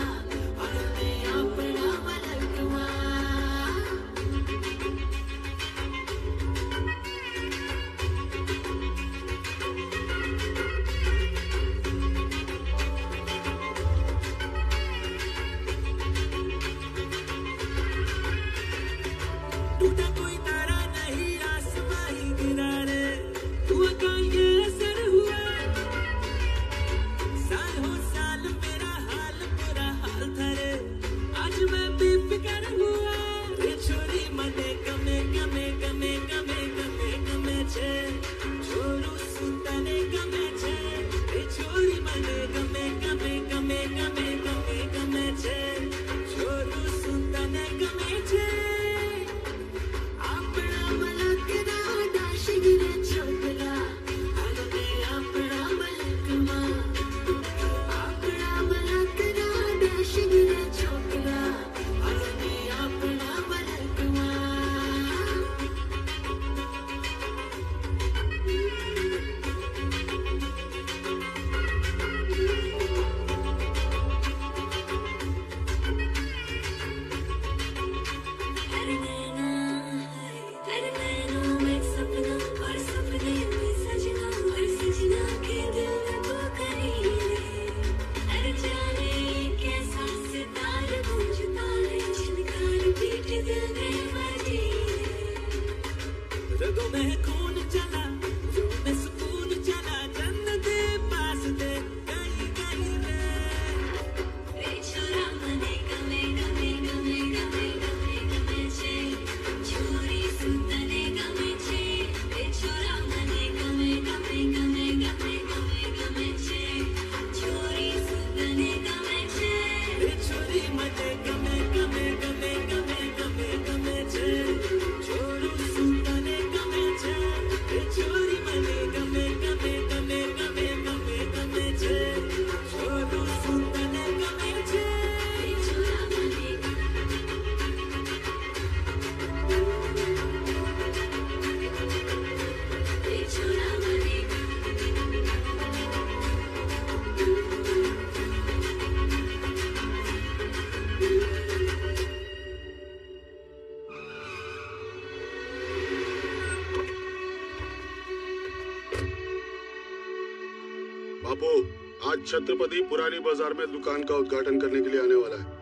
हलने अपना मलक मां। टूटा कोई तारा नहीं, आसमां ही गिरा रे। हुआ का ये असर हुआ, साल हो साल मेरा हाल बुरा हाल था रे। आज मैं बेफिक्र हुआ रे। छोरी मने गमे गमे गमे गमे गमे गमे छे, छोरू सुतने गमे छे रे। छोरी मने गमे गमे गमे गमे गमे गमे छे, छोरू सुतने गमे छे। अपना मलक ना डशगिरे छोकरा, हलने अपना मलक मां। अपना मलक ना डशगिरे छोकरा, हलने अपना मलक मां। अरे नैना, अरे नैनों में सपना और सपने में सजना, और सजना के दिल में पुकारी रे। अरे जाने कैसा सितार गूंजता है, झनकार पीट दिल में बजी रे। रगों में खून चला, रूह में सुकून चला, जन्नत पास दे गई गई रे। रे छोरा मने गमे गमे गमे गमे गमे गमे छे, छोरी सुतने गमे छे। रे छोरा मने गमे गमे गमे गमे गमे गमे छे, छोरी सुतने गमे छे। रे छोरी मने गमे गमे गमे गमे गमे गमे छे, छोरू सुतने गमे छे। रे छोरी मने गमे गमे गमे गमे गमे गमे छे, छोरू सुतने गमे छे। रे छोरा मने रे छोरा मने बापू, आज छत्रपति पुरानी बाजार में दुकान का उद्घाटन करने के लिए आने वाला है।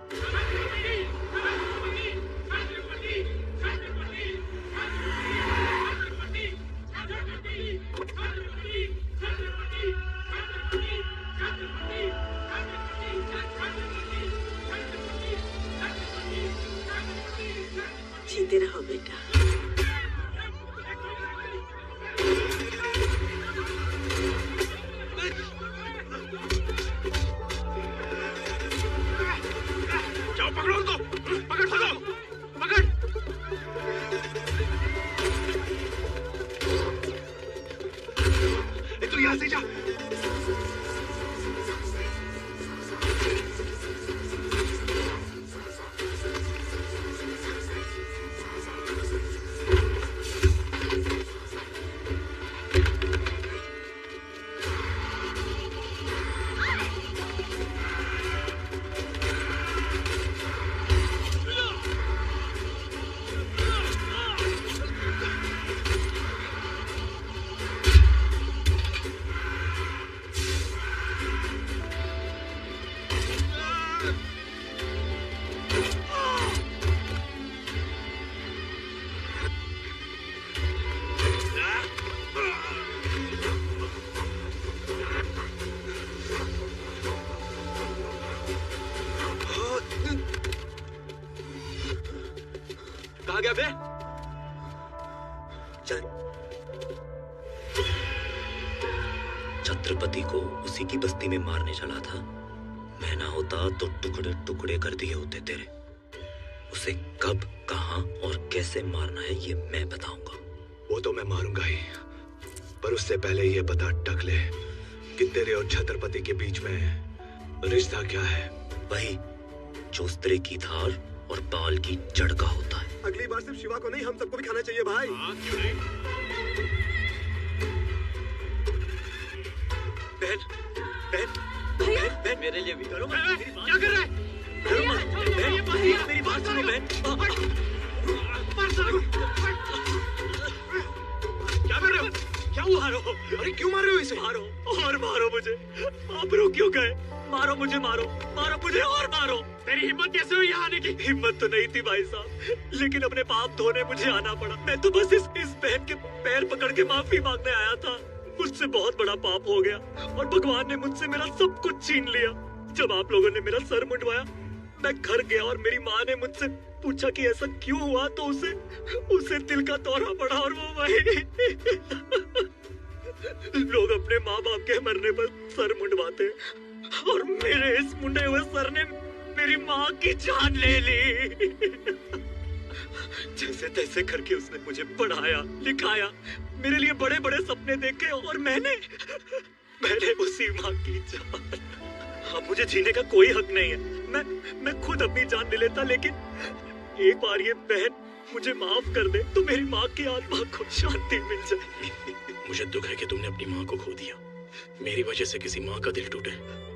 जीते रहो बेटा। यहाँ से जा। कहाँ गया बे? छत्रपति को उसी की बस्ती में मारने चला था। मैं ना होता तो टुकड़े टुकड़े कर दिए होते तेरे। उसे कब, कहाँ और कैसे मारना है ये मैं बताऊंगा। वो तो मैं मारूंगा ही, पर उससे पहले ये बता टकले कि तेरे और छत्रपति के बीच में रिश्ता क्या है? वही चोस्तरे की धार और बाल की जड़ का होता है। अगली बार सिर्फ शिवा को नहीं, हम सबको भी खाना चाहिए भाई। क्यों नहीं? बहन, बहन, बहन, बहन, मेरे लिए भी करो। क्या कर रहा है? बहन, मेरी बात सुनो बहन। क्या कर रहे हो? क्या मारो? अरे क्यों मार रहे हो इसे? मारो और मारो मुझे। आप रुक क्यों गए? मारो मुझे, मारो, मारो मुझे और मारो। तेरी हिम्मत कैसे हुई यहाँ आने की? हिम्मत तो नहीं थी भाई साहब, लेकिन अपने पाप धोने मुझे आना पड़ा। मैं तो बस इस बहन के पैर पकड़ के माफी मांगने आया था। मुझसे बहुत बड़ा पाप हो गया और भगवान ने मुझसे मेरा सब कुछ छीन लिया। जब आप लोगों ने मेरा सर मुंडवाया, मैं घर गया और मेरी माँ ने मुझसे पूछा कि ऐसा क्यों हुआ, तो उसे दिल का दौरा पड़ा और वो वही। लोग अपने माँ बाप के मरने पर सर मुंडवाते हैं और मेरे इस मुंडे हुए सर ने मेरी माँ की जान ले ली। जैसे तैसे करके उसने मुझे पढ़ाया, लिखाया, मेरे लिए बड़े बड़े सपने देखे और मैंने उसी माँ की जान। अब मुझे जीने का कोई हक नहीं है। मैं खुद अपनी जान ले लेता, लेकिन एक बार ये बहन मुझे माफ कर दे तो मेरी माँ की आत्मा को शांति मिल जाएगी। मुझे दुख है कि तुमने अपनी माँ को खो दिया। मेरी वजह से किसी माँ का दिल टूटे,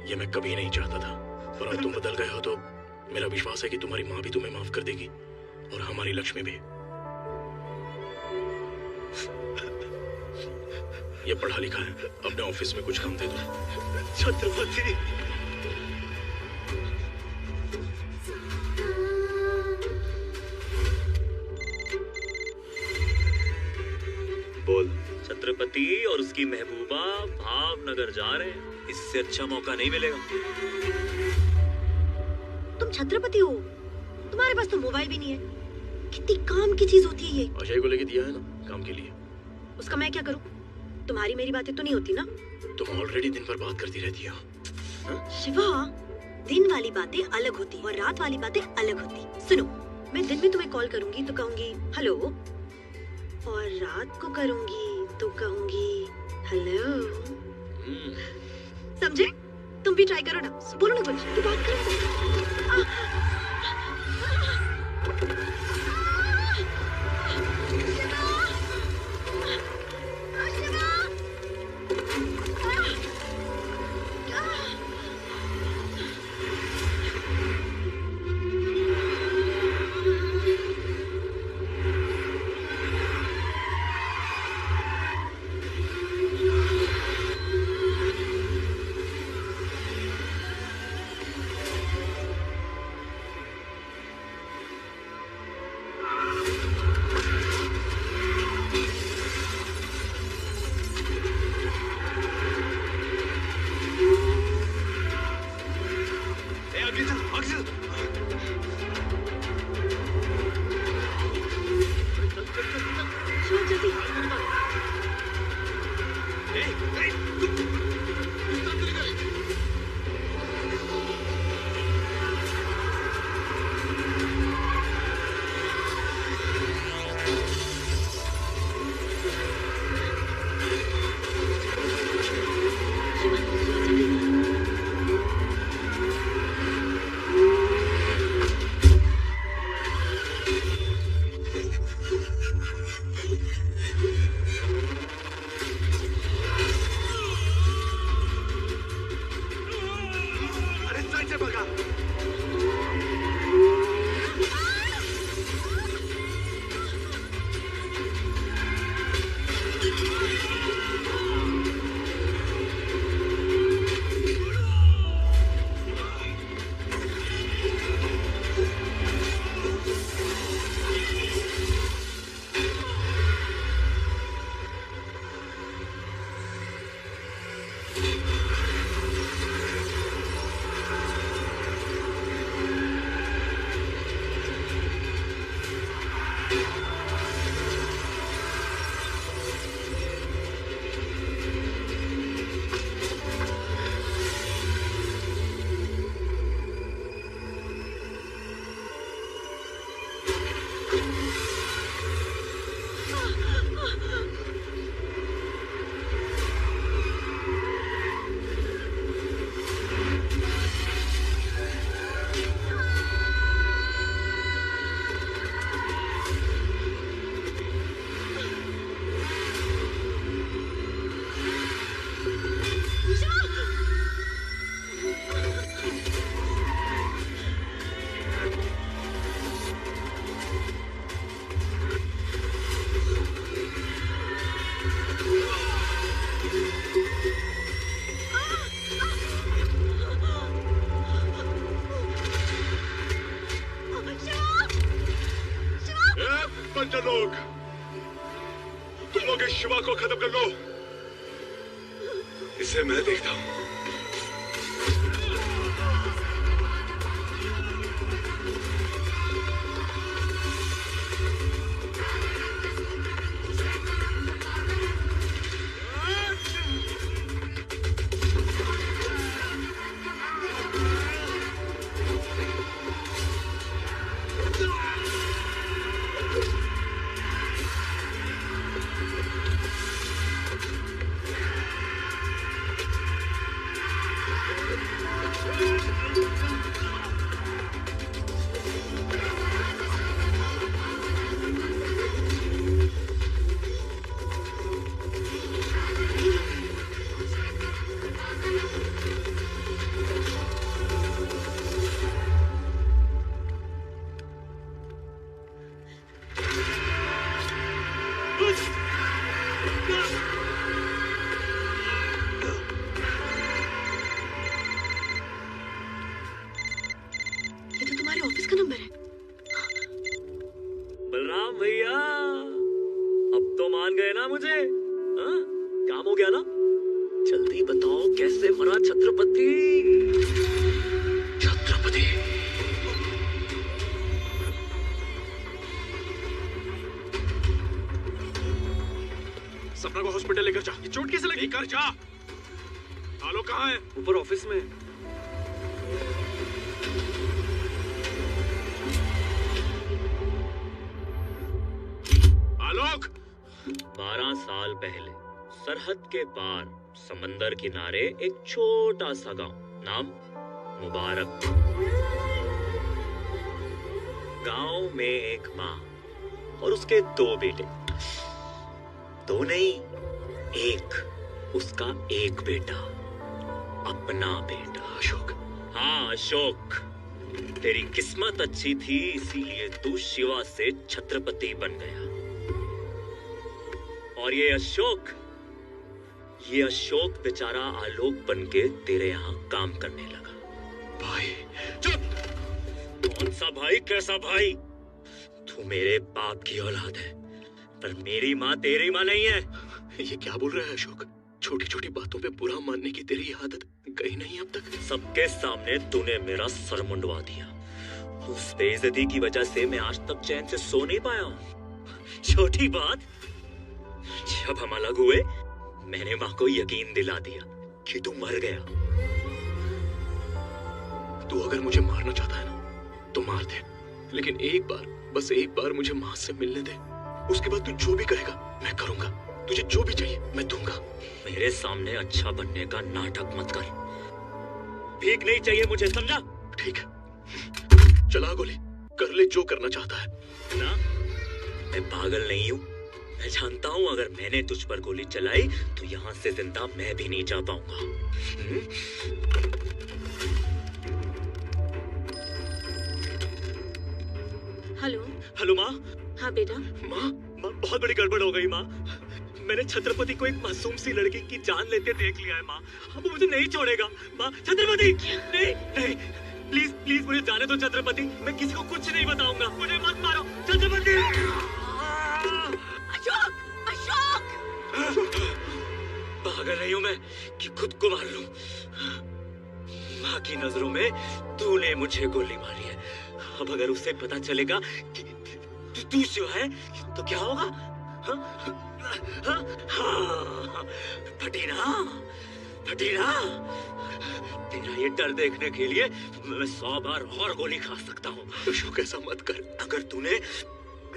ये मैं कभी नहीं चाहता था। पर अब तुम बदल गए हो तो मेरा विश्वास है कि तुम्हारी माँ भी तुम्हें माफ कर देगी और हमारी लक्ष्मी भी। ये पढ़ा लिखा है, अपने ऑफिस में कुछ काम दे दो। छत्रपति, बोल। छत्रपति और उसकी महबूबा भावनगर जा रहे हैं। इससे अच्छा मौका नहीं मिलेगा। तुम छत्रपति हो, तुम्हारे पास तो मोबाइल भी नहीं है। कितनी काम की चीज होती है ये। अजय को लेके दिया है ना काम के लिए। उसका मैं क्या करूं? तुम्हारी मेरी बातें तो नहीं होती ना? तुम ऑलरेडी दिन भर बात करती रहती हो। शिवा, दिन वाली बातें अलग होती और रात वाली बातें अलग होती। सुनो, मैं दिन में तुम्हें कॉल करूंगी तो कहूंगी हेलो, और रात को करूंगी तो कहूंगी हेलो। समझे? तुम भी ट्राई करो ना। बोलो ना कुछ, तू बात करो। बंदर लोग, तुम लोग इस शिवा को खत्म कर लो। इसे मैं देखता हूँ। के पार समंदर किनारे एक छोटा सा गांव, नाम मुबारक। गांव में एक माँ और उसके 2 बेटे, 2 नहीं, एक, उसका एक बेटा, अपना बेटा अशोक। हाँ अशोक, तेरी किस्मत अच्छी थी इसीलिए तू शिवा से छत्रपति बन गया। और ये अशोक बेचारा आलोक बनके तेरे यहाँ काम करने लगा। भाई चुप! कौन सा भाई, कैसा भाई? तू मेरे बाप की औलाद है, पर मेरी माँ तेरी माँ नहीं है। ये क्या बोल रहा है अशोक? छोटी छोटी बातों पे बुरा मानने की तेरी आदत गई नहीं अब तक? सबके सामने तूने मेरा सर मुंडवा दिया। उस बेइज्जती की वजह से मैं आज तक चैन से सो नहीं पाया हूँ। छोटी बात, जब हम अलग हुए मैंने माँ को यकीन दिला दिया कि तू मर गया। तू अगर मुझे मारना चाहता है ना तो मार दे, लेकिन एक बार, बस एक बार मुझे माँ से मिलने दे। उसके बाद तू जो भी कहेगा मैं करूंगा। तुझे जो भी चाहिए मैं दूंगा। मेरे सामने अच्छा बनने का नाटक मत कर। भीख नहीं चाहिए मुझे, समझा? ठीक है, चला गोली, कर ले जो करना चाहता है ना। मैं पागल नहीं हूँ, मैं जानता हूँ अगर मैंने तुझ पर गोली चलाई तो यहाँ से जिंदा मैं भी नहीं जा पाऊंगा। हेलो माँ। हाँ बेटा। माँ बहुत बड़ी गड़बड़ हो गई माँ। मैंने छत्रपति को एक मासूम सी लड़की की जान लेते देख लिया है माँ। अब वो मुझे नहीं छोड़ेगा माँ। छत्रपति नहीं नहीं, प्लीज प्लीज मुझे जाने दो छत्रपति। मैं किसी को कुछ नहीं बताऊंगा, मुझे मत मारो छत्रपति। अशोक! पागल नहीं हूं मैं कि खुद को मार लूं। माँ की नजरों में तूने मुझे गोली मारी है। अब अगर उसे पता चलेगा कि तू शिवा है तो क्या होगा? फटीना, तेरा ये डर देखने के लिए मैं 100 बार और गोली खा सकता हूँ। अशोक ऐसा मत कर। अगर तूने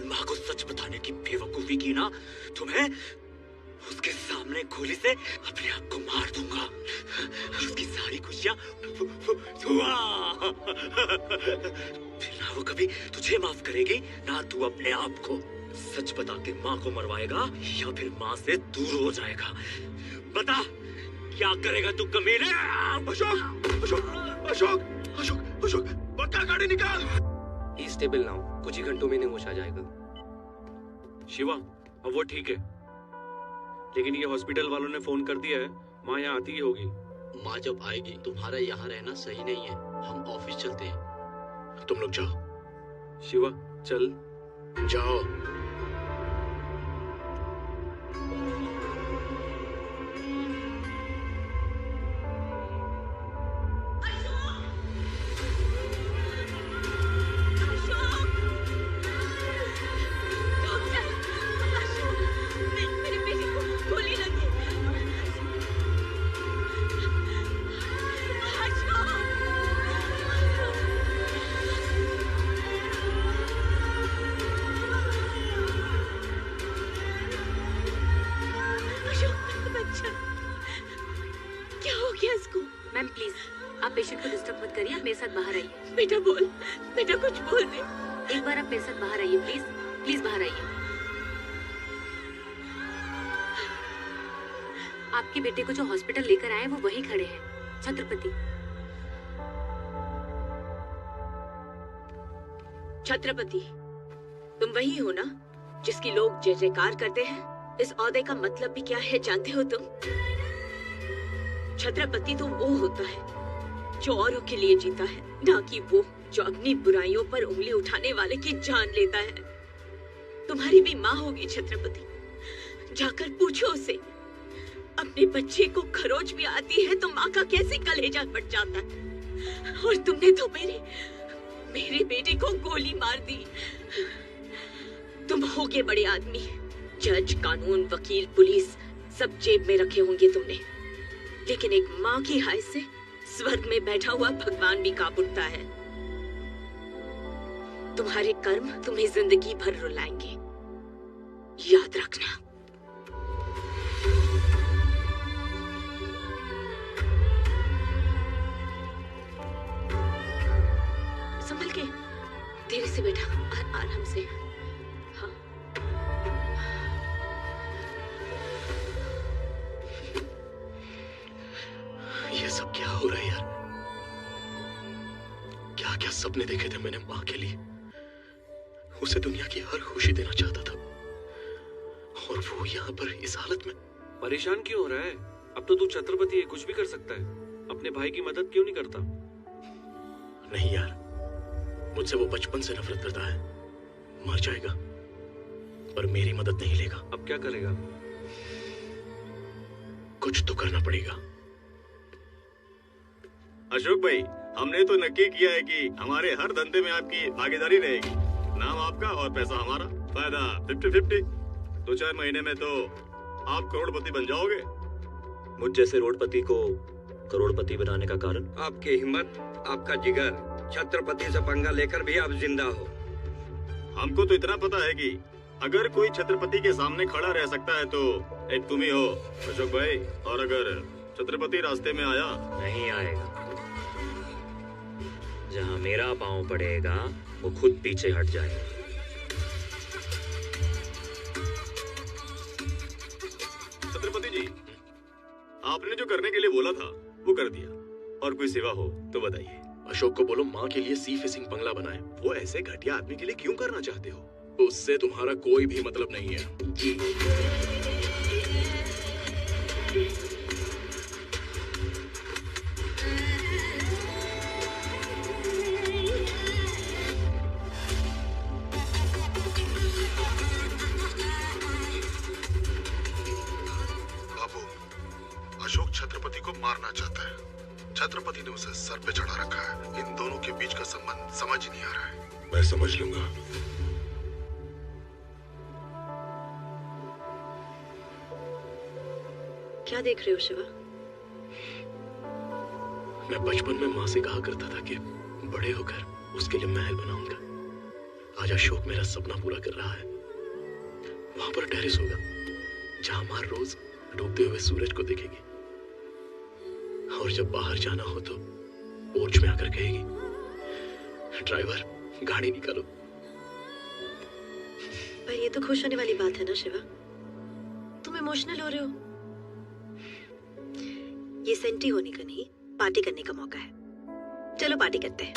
माँ को सच बताने की बेवकूफी की ना तो मैं उसके सामने गोली से अपने आप को मार दूंगा। उसकी सारी खुशियां फिर ना वो कभी तुझे माफ करेगी ना तू अपने आप को। सच बता के माँ को मरवाएगा या फिर माँ से दूर हो जाएगा? बता क्या करेगा तू कमीने? अशोक अशोक अशोक अशोक अशोक पक्का गाड़ी निकाल। स्टेबल ना हो, कुछ ही घंटों में होश आ जाएगा। शिवा अब वो ठीक है, लेकिन ये हॉस्पिटल वालों ने फोन कर दिया है, माँ यहाँ आती ही होगी। माँ जब आएगी तुम्हारा यहाँ रहना सही नहीं है, हम ऑफिस चलते हैं। तुम लोग जाओ। शिवा चल। जाओ। मैम प्लीज आप पेशेंट को डिस्टर्ब मत करिए, आप मेरे साथ बाहर आइए। बेटा बोल, बेटा कुछ बोल दे। एक बार आप मेरे साथ बाहर आइए प्लीज, प्लीज बाहर आइए। आपके बेटे को जो हॉस्पिटल लेकर आए वो वहीं खड़े हैं, छत्रपति। छत्रपति, तुम वही हो ना जिसकी लोग जय जयकार करते हैं? इस ओहदे का मतलब भी क्या है जानते हो तुम? छत्रपति तो वो होता है जो औरों के लिए जीता है, ना कि वो जो अपनी बुराइयों पर उंगली उठाने वाले की जान लेता है। तुम्हारी भी माँ होगी छत्रपति, जाकर पूछो उसे। अपने बच्चे को खरोच भी आती है तो माँ का कैसे कलेजा फट जाता है। और तुमने तो मेरे बेटे को गोली मार दी। तुम होगे बड़े आदमी, जज, कानून, वकील, पुलिस सब जेब में रखे होंगे तुमने, लेकिन एक माँ की हाय से स्वर्ग में बैठा हुआ भगवान भी कांप उठता है। तुम्हारे कर्म तुम्हें जिंदगी भर रुलाएंगे, याद रखना। संभल के, धीरे से बेटा, आराम से। हाँ। ये सब क्या हो रहा है यार? क्या क्या सपने देखे थे मैंने माँ के लिए। उसे दुनिया की हर खुशी देना चाहता था, और वो यहाँ पर इस हालत में। परेशान क्यों हो रहा है? अब तो तू छत्रपति है, कुछ भी कर सकता है। अपने भाई की मदद क्यों नहीं करता? नहीं यार, मुझसे वो बचपन से नफरत करता है। मर जाएगा पर मेरी मदद नहीं लेगा। अब क्या करेगा? कुछ तो करना पड़ेगा। अशोक भाई, हमने तो नक्की किया है कि हमारे हर धंधे में आपकी भागीदारी रहेगी। नाम आपका और पैसा हमारा, फायदा 50-50। 2-4 महीने में तो आप करोड़पति बन जाओगे। मुझ जैसे रोडपति को करोड़पति बनाने का कारण? आपकी हिम्मत, आपका जिगर। छत्रपति से पंगा लेकर भी आप जिंदा हो। हमको तो इतना पता है कि अगर कोई छत्रपति के सामने खड़ा रह सकता है तो एक तुम ही हो अशोक भाई। और अगर छत्रपति रास्ते में आया, नहीं आएगा। जहाँ मेरा पांव पड़ेगा वो खुद पीछे हट जाएगा। छत्रपति जी, आपने जो करने के लिए बोला था वो कर दिया, और कोई सेवा हो तो बताइए। अशोक को बोलो माँ के लिए सी फिशिंग बंगला बनाए। वो ऐसे घटिया आदमी के लिए क्यों करना चाहते हो? उससे तुम्हारा कोई भी मतलब नहीं है। बाबू, अशोक छत्रपति को मारना चाहता है। छत्रपति ने उसे सर पे चढ़ा रखा है। इन दोनों के बीच का संबंध समझ नहीं आ रहा है। मैं समझ लूंगा। क्या देख रहे हो शिवा? मैं बचपन में माँ से कहा करता था कि बड़े होकर उसके लिए महल बनाऊंगा। आज अशोक मेरा सपना पूरा कर रहा है। वहां पर टेरेस होगा जहां माँ रोज डूबते हुए सूरज को देखेगी, और जब बाहर जाना हो तो पोर्च में आकर कहेगी, ड्राइवर गाड़ी निकालो। पर ये तो खुश होने वाली बात है ना शिवा? तुम इमोशनल हो रहे हो। ये सेंटी होने का नहीं, पार्टी करने का मौका है। चलो पार्टी करते हैं।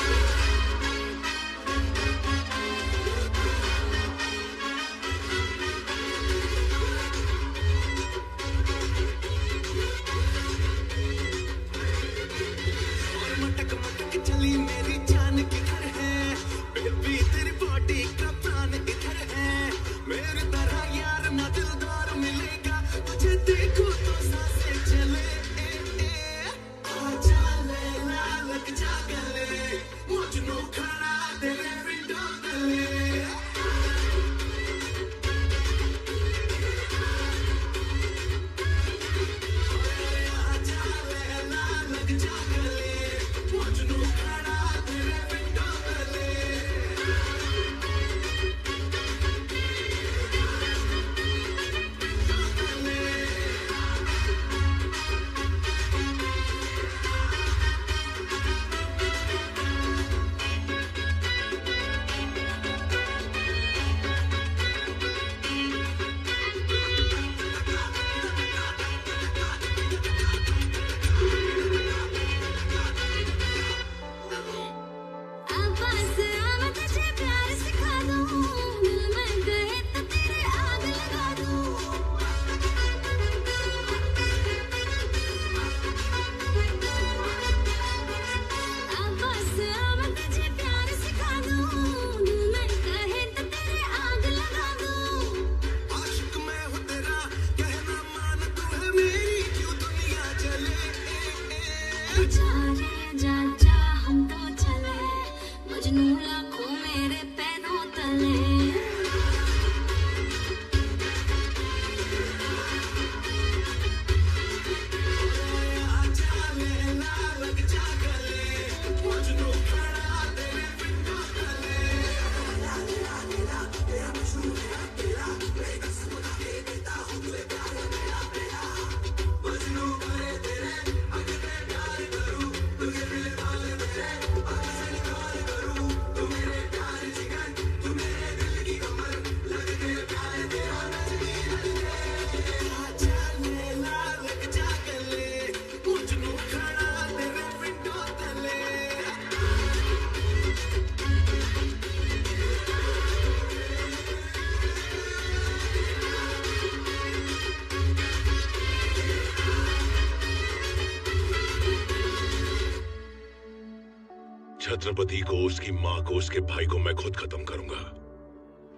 छत्रपति को, उसकी माँ को, उसके भाई को मैं खुद खत्म करूंगा।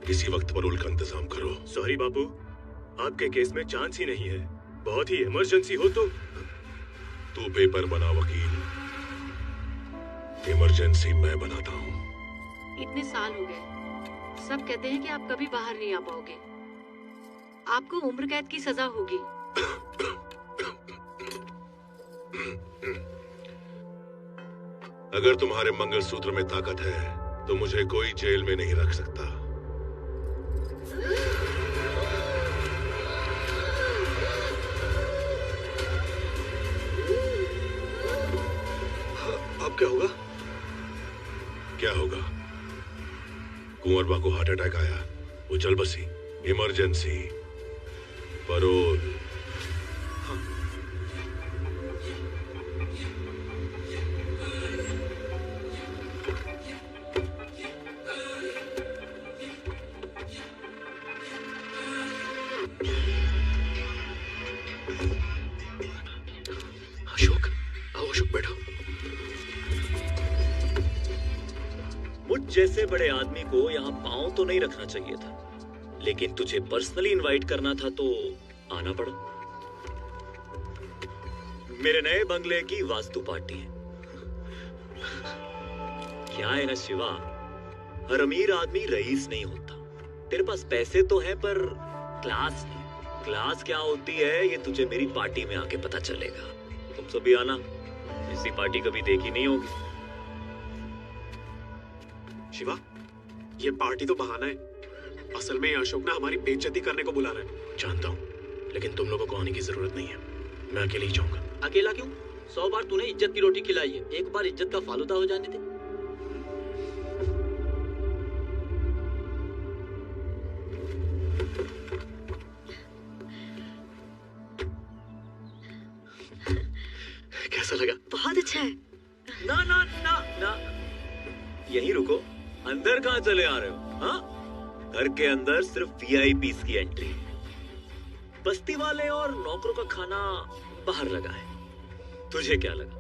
किसी वक्त परोल का इंतजाम करो। सॉरी बापू, आपके केस में चांस ही नहीं है। बहुत ही इमरजेंसी हो तो तू पेपर बना वकील, इमरजेंसी मैं बनाता हूँ। इतने साल हो गए, सब कहते हैं कि आप कभी बाहर नहीं आ पाओगे। आपको उम्र कैद की सजा होगी। अगर तुम्हारे मंगलसूत्र में ताकत है तो मुझे कोई जेल में नहीं रख सकता। अब क्या होगा? क्या होगा? कुंवरबा को हार्ट अटैक आया, वो चल बसी। Emergency, parole. अशोक, आओ अशोक, बैठो। मुझ जैसे बड़े आदमी को यहाँ पांव तो नहीं रखना चाहिए था, लेकिन तुझे पर्सनली इनवाइट करना था तो आना पड़ा। मेरे नए बंगले की वास्तु पार्टी है। क्या है ना शिवा, हर अमीर आदमी रईस नहीं होता। तेरे पास पैसे तो हैं पर क्लास नहीं। क्लास क्या होती है ये तुझे मेरी पार्टी में आके पता चलेगा। तुम सभी आना, ऐसी पार्टी कभी देखी नहीं होगी। शिवा, ये पार्टी तो बहाना है। असल में अशोक ना हमारी बेइज्जती करने को बुला रहा है। जानता हूँ, लेकिन तुम लोगों को आने की जरूरत नहीं है। मैं अकेले ही जाऊंगा। अकेला क्यों? 100 बार तूने इज्जत की रोटी खिलाई है, एक बार इज्जत का फालूदा हो जाने दे। कैसा लगा? बहुत अच्छा है। ना ना ना ना, यहीं रुको। अंदर कहाँ चले आ रहे हो? हाँ, घर के अंदर सिर्फ VIPs की एंट्री है। बस्ती वाले और नौकरों का खाना बाहर लगा है। तुझे क्या लगा,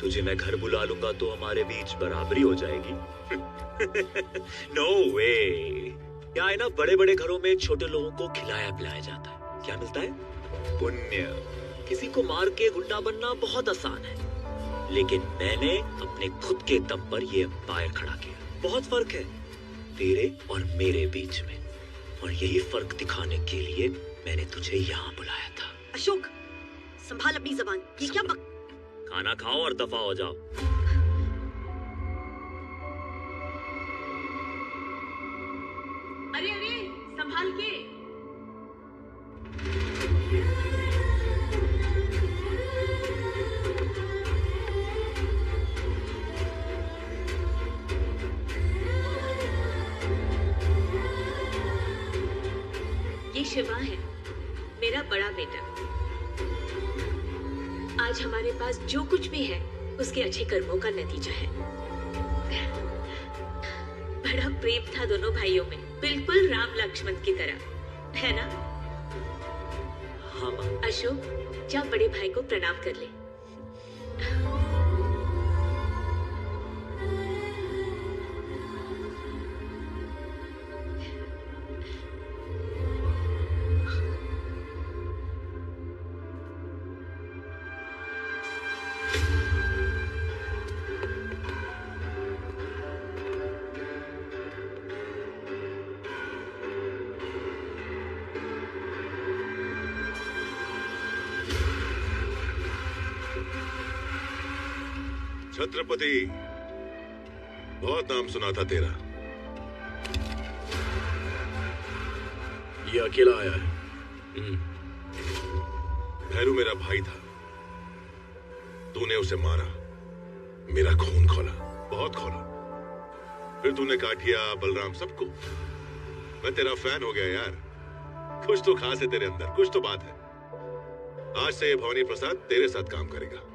तुझे मैं घर बुला लूंगा तो हमारे बीच बराबरी हो जाएगी? नो वे। क्या है ना, बड़े बड़े घरों में छोटे लोगों को खिलाया पिलाया जाता है। क्या मिलता है? पुण्य। किसी को मार के गुंडा बनना बहुत आसान है, लेकिन मैंने अपने खुद के दम पर ये एम्पायर खड़ा किया। बहुत फर्क है तेरे और मेरे बीच में, और यही फर्क दिखाने के लिए मैंने तुझे यहाँ बुलाया था। अशोक, संभाल अपनी जबान। ये क्या खाना खाओ और दफा हो जाओ। अरे अरे, संभाल के। ये शिवा है, मेरा बड़ा बेटा। आज हमारे पास जो कुछ भी है उसके अच्छे कर्मों का नतीजा है। बड़ा प्रेम था दोनों भाइयों में, बिल्कुल राम लक्ष्मण की तरह, है ना? हाँ माँ। अशोक, जा बड़े भाई को प्रणाम कर ले। छत्रपति, बहुत नाम सुना था तेरा। ये अकेला आया है। भैरू मेरा भाई था, तूने उसे मारा, मेरा खून खोला, बहुत खोला। फिर तूने काटिया, बलराम, सबको। मैं तेरा फैन हो गया यार। कुछ तो खास है तेरे अंदर, कुछ तो बात है। आज से ये भवानी प्रसाद तेरे साथ काम करेगा।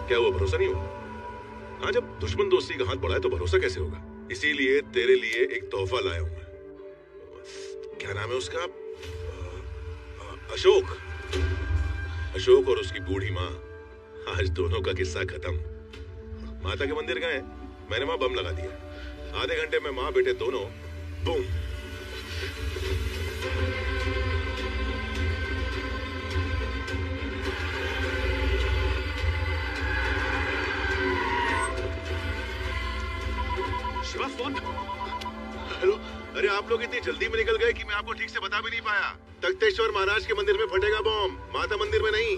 क्या वो भरोसा नहीं होगा? हाँ, जब दुश्मन दोस्ती का हाथ बढ़ाए तो भरोसा कैसे होगा? इसीलिए तेरे लिए एक तोहफा लाया हूं मैं। क्या नाम है उसका? अशोक। अशोक और उसकी बूढ़ी माँ, आज दोनों का किस्सा खत्म। माता के मंदिर गए, मैंने वहां बम लगा दिया। आधे घंटे में माँ बेटे दोनों बूम। शिवा फोन। हेलो, अरे आप लोग इतनी जल्दी में निकल गए कि मैं आपको ठीक से बता भी नहीं पाया। तख्तेश्वर महाराज के मंदिर में फटेगा बम, माता मंदिर में नहीं।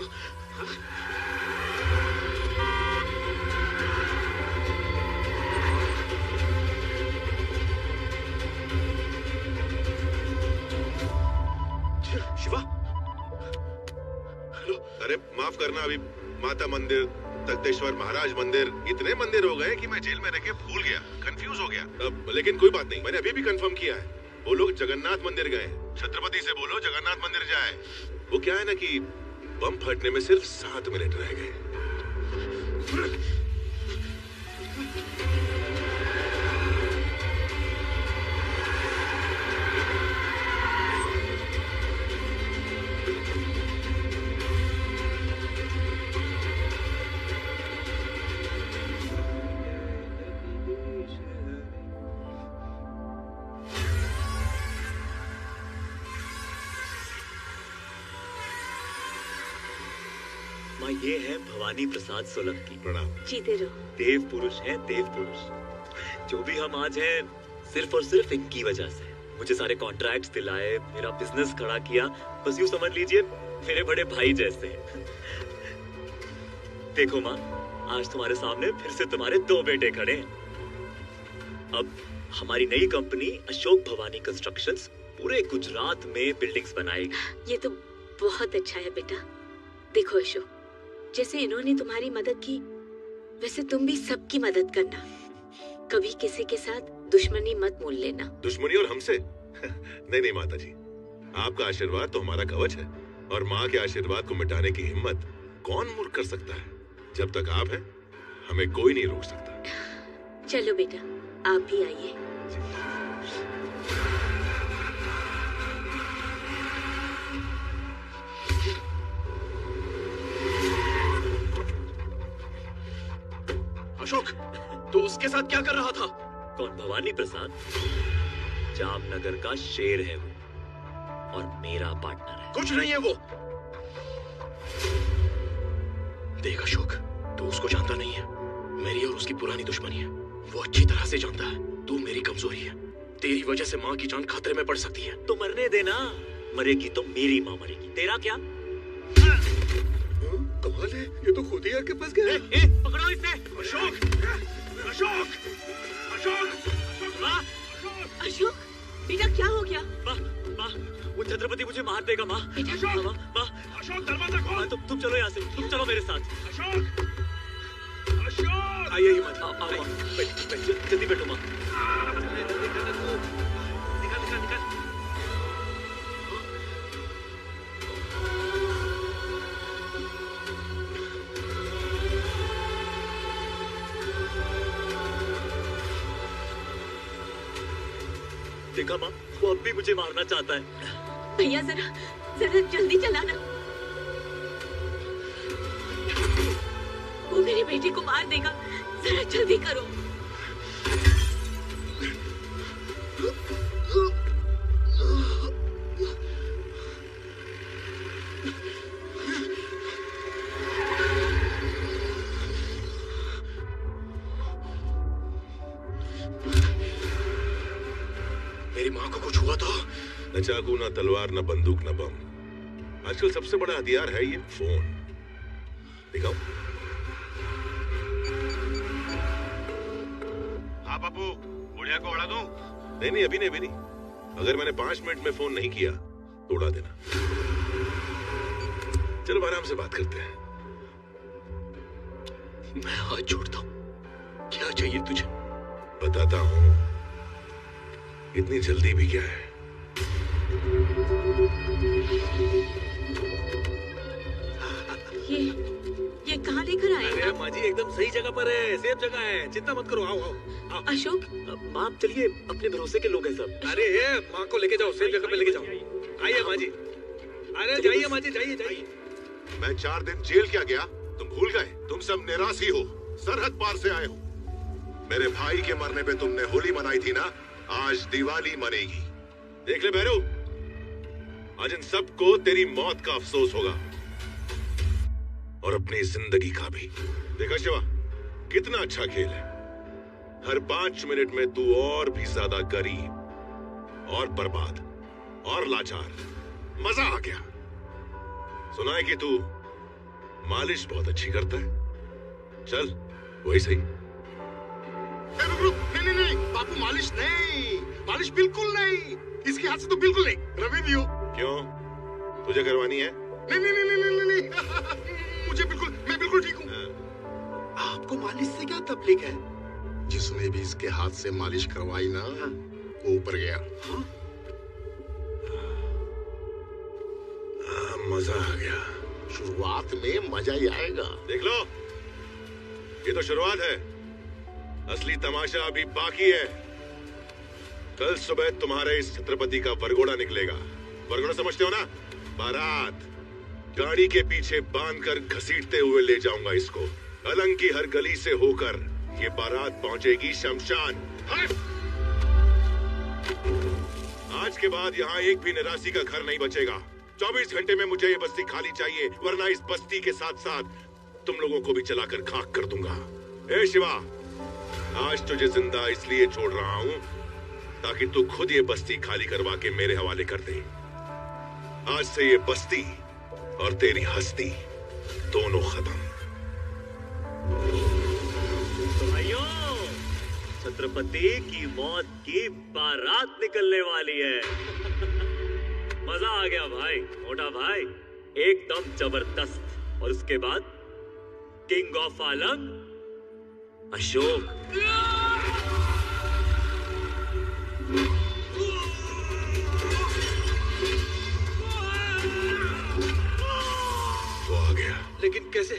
शिवा। हेलो, अरे माफ करना, अभी माता मंदिर, तख्तेश्वर महाराज मंदिर, इतने मंदिर हो गए कि मैं जेल में रह के भूल गया, कंफ्यूज हो गया। अब लेकिन कोई बात नहीं, मैंने अभी भी कंफर्म किया है। वो लोग जगन्नाथ मंदिर गए। छत्रपति से बोलो जगन्नाथ मंदिर जाए। वो क्या है ना कि बम फटने में सिर्फ 7 मिनट रह गए। माँ, ये है भवानी प्रसाद सोलंकी। प्रणाम। जीते रहो। देव पुरुष है, देव पुरुष। जो भी हम आज हैं सिर्फ और सिर्फ इनकी वजह से। मुझे सारे कॉन्ट्रैक्ट्स दिलाए, मेरा बिजनेस खड़ा किया, बस यूं समझ लीजिए मेरे बड़े भाई जैसे। देखो माँ, आज तुम्हारे सामने फिर से तुम्हारे 2 बेटे खड़े हैं। अब हमारी नई कंपनी अशोक भवानी कंस्ट्रक्शंस पूरे गुजरात में बिल्डिंग्स बनाएगी। ये तो बहुत अच्छा है बेटा। देखो अशोक, जैसे इन्होंने तुम्हारी मदद की, वैसे तुम भी सबकी मदद करना। कभी किसी के साथ दुश्मनी मत मोल लेना। दुश्मनी और हमसे? नहीं नहीं माता जी, आपका आशीर्वाद तो हमारा कवच है, और माँ के आशीर्वाद को मिटाने की हिम्मत कौन मूर्ख कर सकता है। जब तक आप हैं, हमें कोई नहीं रोक सकता। चलो बेटा, आप भी आइए। अशोक, तू उसके साथ क्या कर रहा था? कौन? भवानी प्रसाद? जामनगर का शेर है वो, और मेरा पार्टनर है। कुछ नहीं है वो। देख अशोक, तू उसको जानता नहीं है। मेरी और उसकी पुरानी दुश्मनी है। वो अच्छी तरह से जानता है तू मेरी कमजोरी है। तेरी वजह से माँ की जान खतरे में पड़ सकती है। तो मरने देना, मरेगी तो मेरी माँ मरेगी, तेरा क्या? कमाल है, ये तो खुद ही आके फंस गया। पकड़ो इसे। अशोक, अशोक, अशोक, माँ, अशोक, बेटा क्या हो गया? माँ, वो छत्रपति मुझे मार देगा माँ। अशोक, माँ, अशोक दरवाजा खोल। तुम चलो यहाँ से, तुम चलो मेरे साथ। अशोक, अशोक, आइए माँ, आओ, जल्दी बैठो माँ। देखा माँ, वो अब भी मुझे मारना चाहता है। भैया जरा जरा जल्दी चलाना, वो मेरे बेटे को मार देगा। जरा जल्दी करो। मेरी माँ को कुछ हुआ था? न चाकू, न तलवार, न बंदूक, न बम। आजकल सबसे बड़ा हथियार है ये फोन। दिखाओ। हाँ बाबू, बुढ़िया को उड़ा दूं? नहीं नहीं, अभी नहीं, अभी नहीं। अगर मैंने 5 मिनट में फोन नहीं किया तो उड़ा देना। चलो आराम से बात करते हैं। मैं हाथ जोड़ता हूँ। क्या चाहिए तुझे? बताता हूँ। इतनी जल्दी भी क्या है? ये कहाँ लेकर आए? अरे माँ जी, एकदम सही जगह पर है, सेफ जगह है, चिंता मत करो। आओ आओ आओ। अशोक, माँ चलिए, अपने भरोसे के लोग हैं सब। अरे माँ को लेके जाओ, सेफ जगह पे लेके जाओ। आइए माँ जी। अरे जाइए माँ जी, जाइए जाइए। मैं 4 दिन जेल क्या गया? तुम भूल गए? तुम सब निराशी हो, सरहद पार से आए हो। मेरे भाई के मरने पे तुमने होली मनाई थी ना, आज दिवाली मनेगी। देख ले भैरू, आज इन सबको तेरी मौत का अफसोस होगा और अपनी जिंदगी का भी। देखा शिवा, कितना अच्छा खेल है। हर 5 मिनट में तू और भी ज्यादा गरीब और बर्बाद और लाचार। मजा आ गया। सुना है कि तू मालिश बहुत अच्छी करता है। चल वही सही। रुक, नहीं, बापू मालिश नहीं, मालिश बिल्कुल नहीं। इसके हाथ से तो बिल्कुल नहीं। रवि दियो। क्यों, तुझे करवानी है? नहीं। मैं बिल्कुल ठीक हूँ। आपको मालिश से क्या तकलीफ है? जिसने भी इसके हाथ से मालिश करवाई ना, वो ऊपर गया। मजा आ गया। शुरुआत में मजा ही आएगा। देख लो, ये तो शुरुआत है, असली तमाशा अभी बाकी है। कल सुबह तुम्हारे इस छत्रपति का वरघोड़ा निकलेगा। वरघोड़ा समझते हो ना? बारात। गाड़ी के पीछे बांधकर घसीटते हुए ले जाऊंगा इसको। अलंग की हर गली से होकर ये बारात पहुंचेगी शमशान। आज के बाद यहाँ एक भी निराशी का घर नहीं बचेगा। 24 घंटे में मुझे ये बस्ती खाली चाहिए, वरना इस बस्ती के साथ साथ तुम लोगों को भी जलाकर खाक कर दूंगा। ए शिवा, आज तुझे जिंदा इसलिए छोड़ रहा हूं ताकि तू खुद ये बस्ती खाली करवा के मेरे हवाले कर दे। आज से ये बस्ती और तेरी हस्ती दोनों खत्म। भाइयों, छत्रपति की मौत की बारात निकलने वाली है। मजा आ गया भाई, मोटा भाई, एकदम जबरदस्त। और उसके बाद किंग ऑफ अलंग अशोक। वो आ गया। लेकिन कैसे?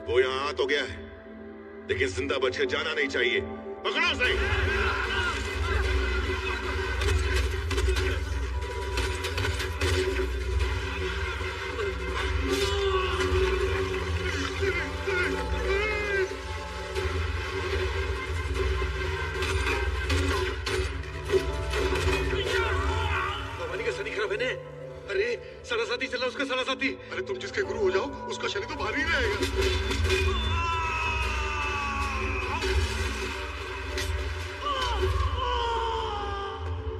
वो यहाँ आ तो गया है, लेकिन जिंदा बच के जाना नहीं चाहिए। पकड़ो उसे। अरे साला साथी चला, उसका साला साथी। अरे तुम जिसके गुरु हो जाओ, उसका शनि तो भारी रहेगा।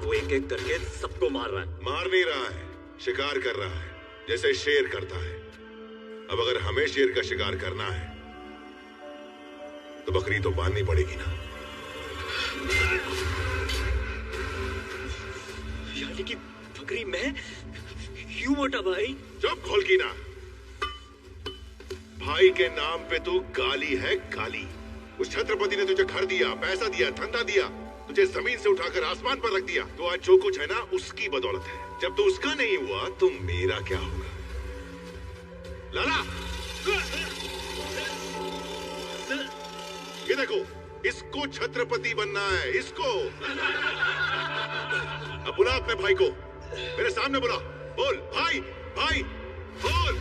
वो एक एक करके सबको मार रहा है। मार नहीं रहा है, शिकार कर रहा है, जैसे शेर करता है। अब अगर हमें शेर का शिकार करना है तो बकरी तो बांधनी पड़ेगी ना। यानी कि बकरी मैं? क्यों मोटा भाई? चुप खोल की ना। भाई के नाम पे तू गाली है गाली। उस छत्रपति ने तुझे घर दिया, पैसा दिया, धंधा दिया, तुझे जमीन से उठाकर आसमान पर रख दिया। तो आज जो कुछ है ना, उसकी बदौलत है। जब तू उसका नहीं हुआ तो मेरा क्या होगा? लाला, ये देखो, इसको छत्रपति बनना है, इसको। अब बुला अपने भाई को, मेरे सामने बुला। बोल भाई, भाई बोल।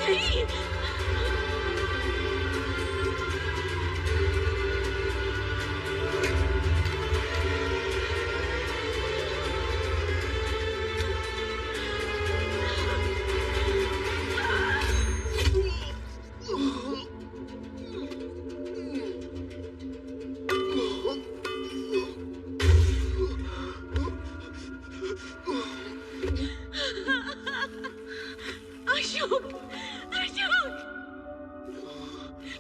नहीं। अशोक, अशोक,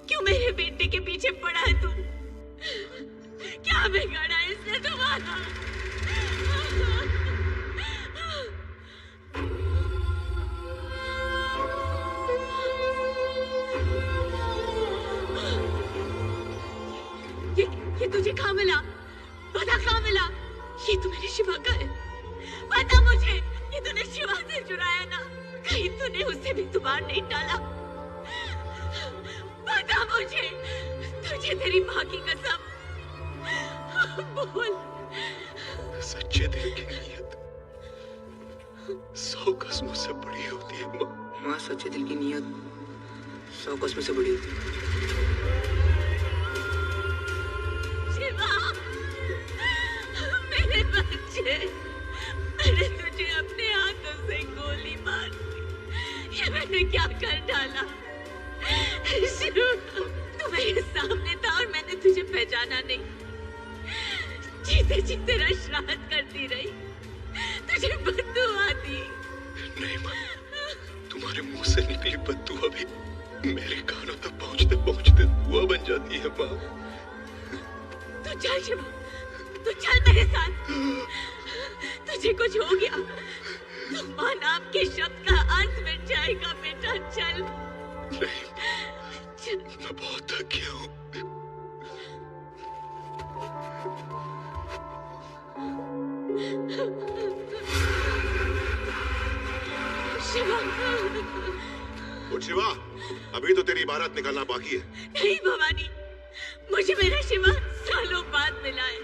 क्यों मेरे बेटे के पीछे पड़ा है तू? क्या बिगाड़ा है इसने तुम्हारा? ये तुझे कहाँ मिला? बता कहाँ मिला? ये तो मेरे शिवा का है। बता मुझे, ये तूने शिवा से चुराया ना? कहीं तूने उसे भी तुम्हार नहीं डाला? बता मुझे, तुझे तेरी माँ की कसम बोल। सच्चे दिल की नीयत 100 कस्मों से बड़ी होती है माँ। माँ, सच्चे दिल की नीयत 100 कस्मों से बड़ी होती है। शिवा, मेरे बच्चे, मैंने तुझे अपने हाथों से गोली मार दी। ये मैंने क्या कर डाला? शिवा, तू मेरे सामने था और मैंने तुझे पहचाना नहीं। जीते जी तेरा श्राद्ध करती रही, तुझे बद्दुआ दी। नहीं माँ, तुम्हारे मुंह से निकली बद्दुआ भी मेरे कानों तक पहुंचते पहुंचते दुआ बन जाती है माँ। तू चल शिवा, तू चल मेरे साथ। तुझे कुछ हो गया तो माँ नाम के शब्द का अर्थ मिट जाएगा बेटा। चल। नहीं, मैं बहुत थक गया हूँ। शिवा, उठ शिवा, अभी तो तेरी इबारत निकलना बाकी है। नहीं भवानी, मुझे मेरा शिवा सालों बाद मिला है।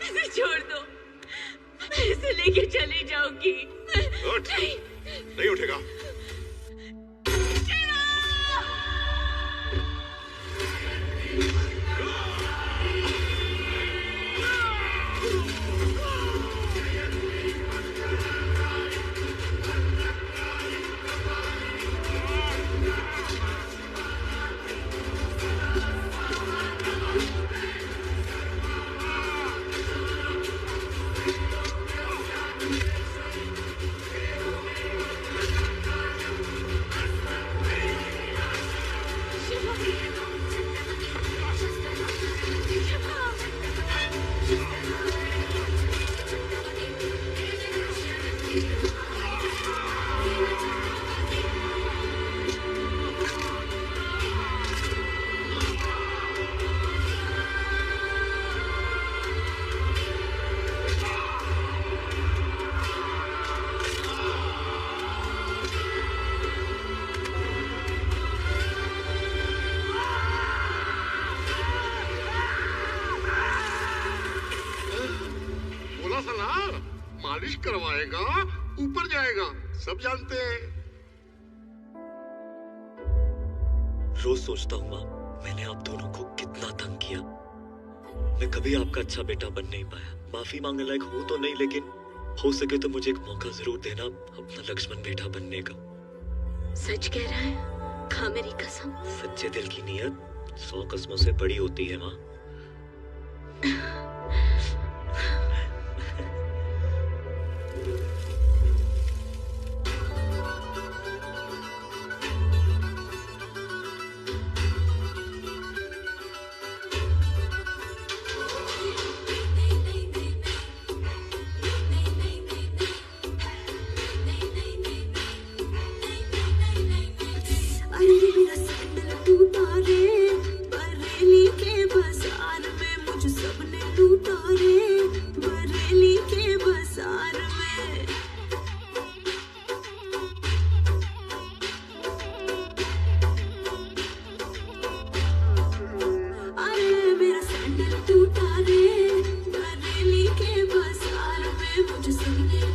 इसे छोड़ दो, मैं इसे लेके चली जाऊंगी। उठ। नहीं उठेगा। मालिश करवाएगा, ऊपर जाएगा, सब जानते हैं। रोज सोचता हूँ माँ, मैंने आप दोनों को कितना तंग किया। मैं कभी आपका अच्छा बेटा बन नहीं पाया। माफी मांगने लायक हूँ तो नहीं, लेकिन हो सके तो मुझे एक मौका जरूर देना अपना लक्ष्मण बेटा बनने का। सच कह रहा है? खा मेरी कसम। सच्चे दिल की नीयत 100 कस्मों से बड़ी होती है माँ। टूटा रे, बरेली के बाजार में मुझे सबने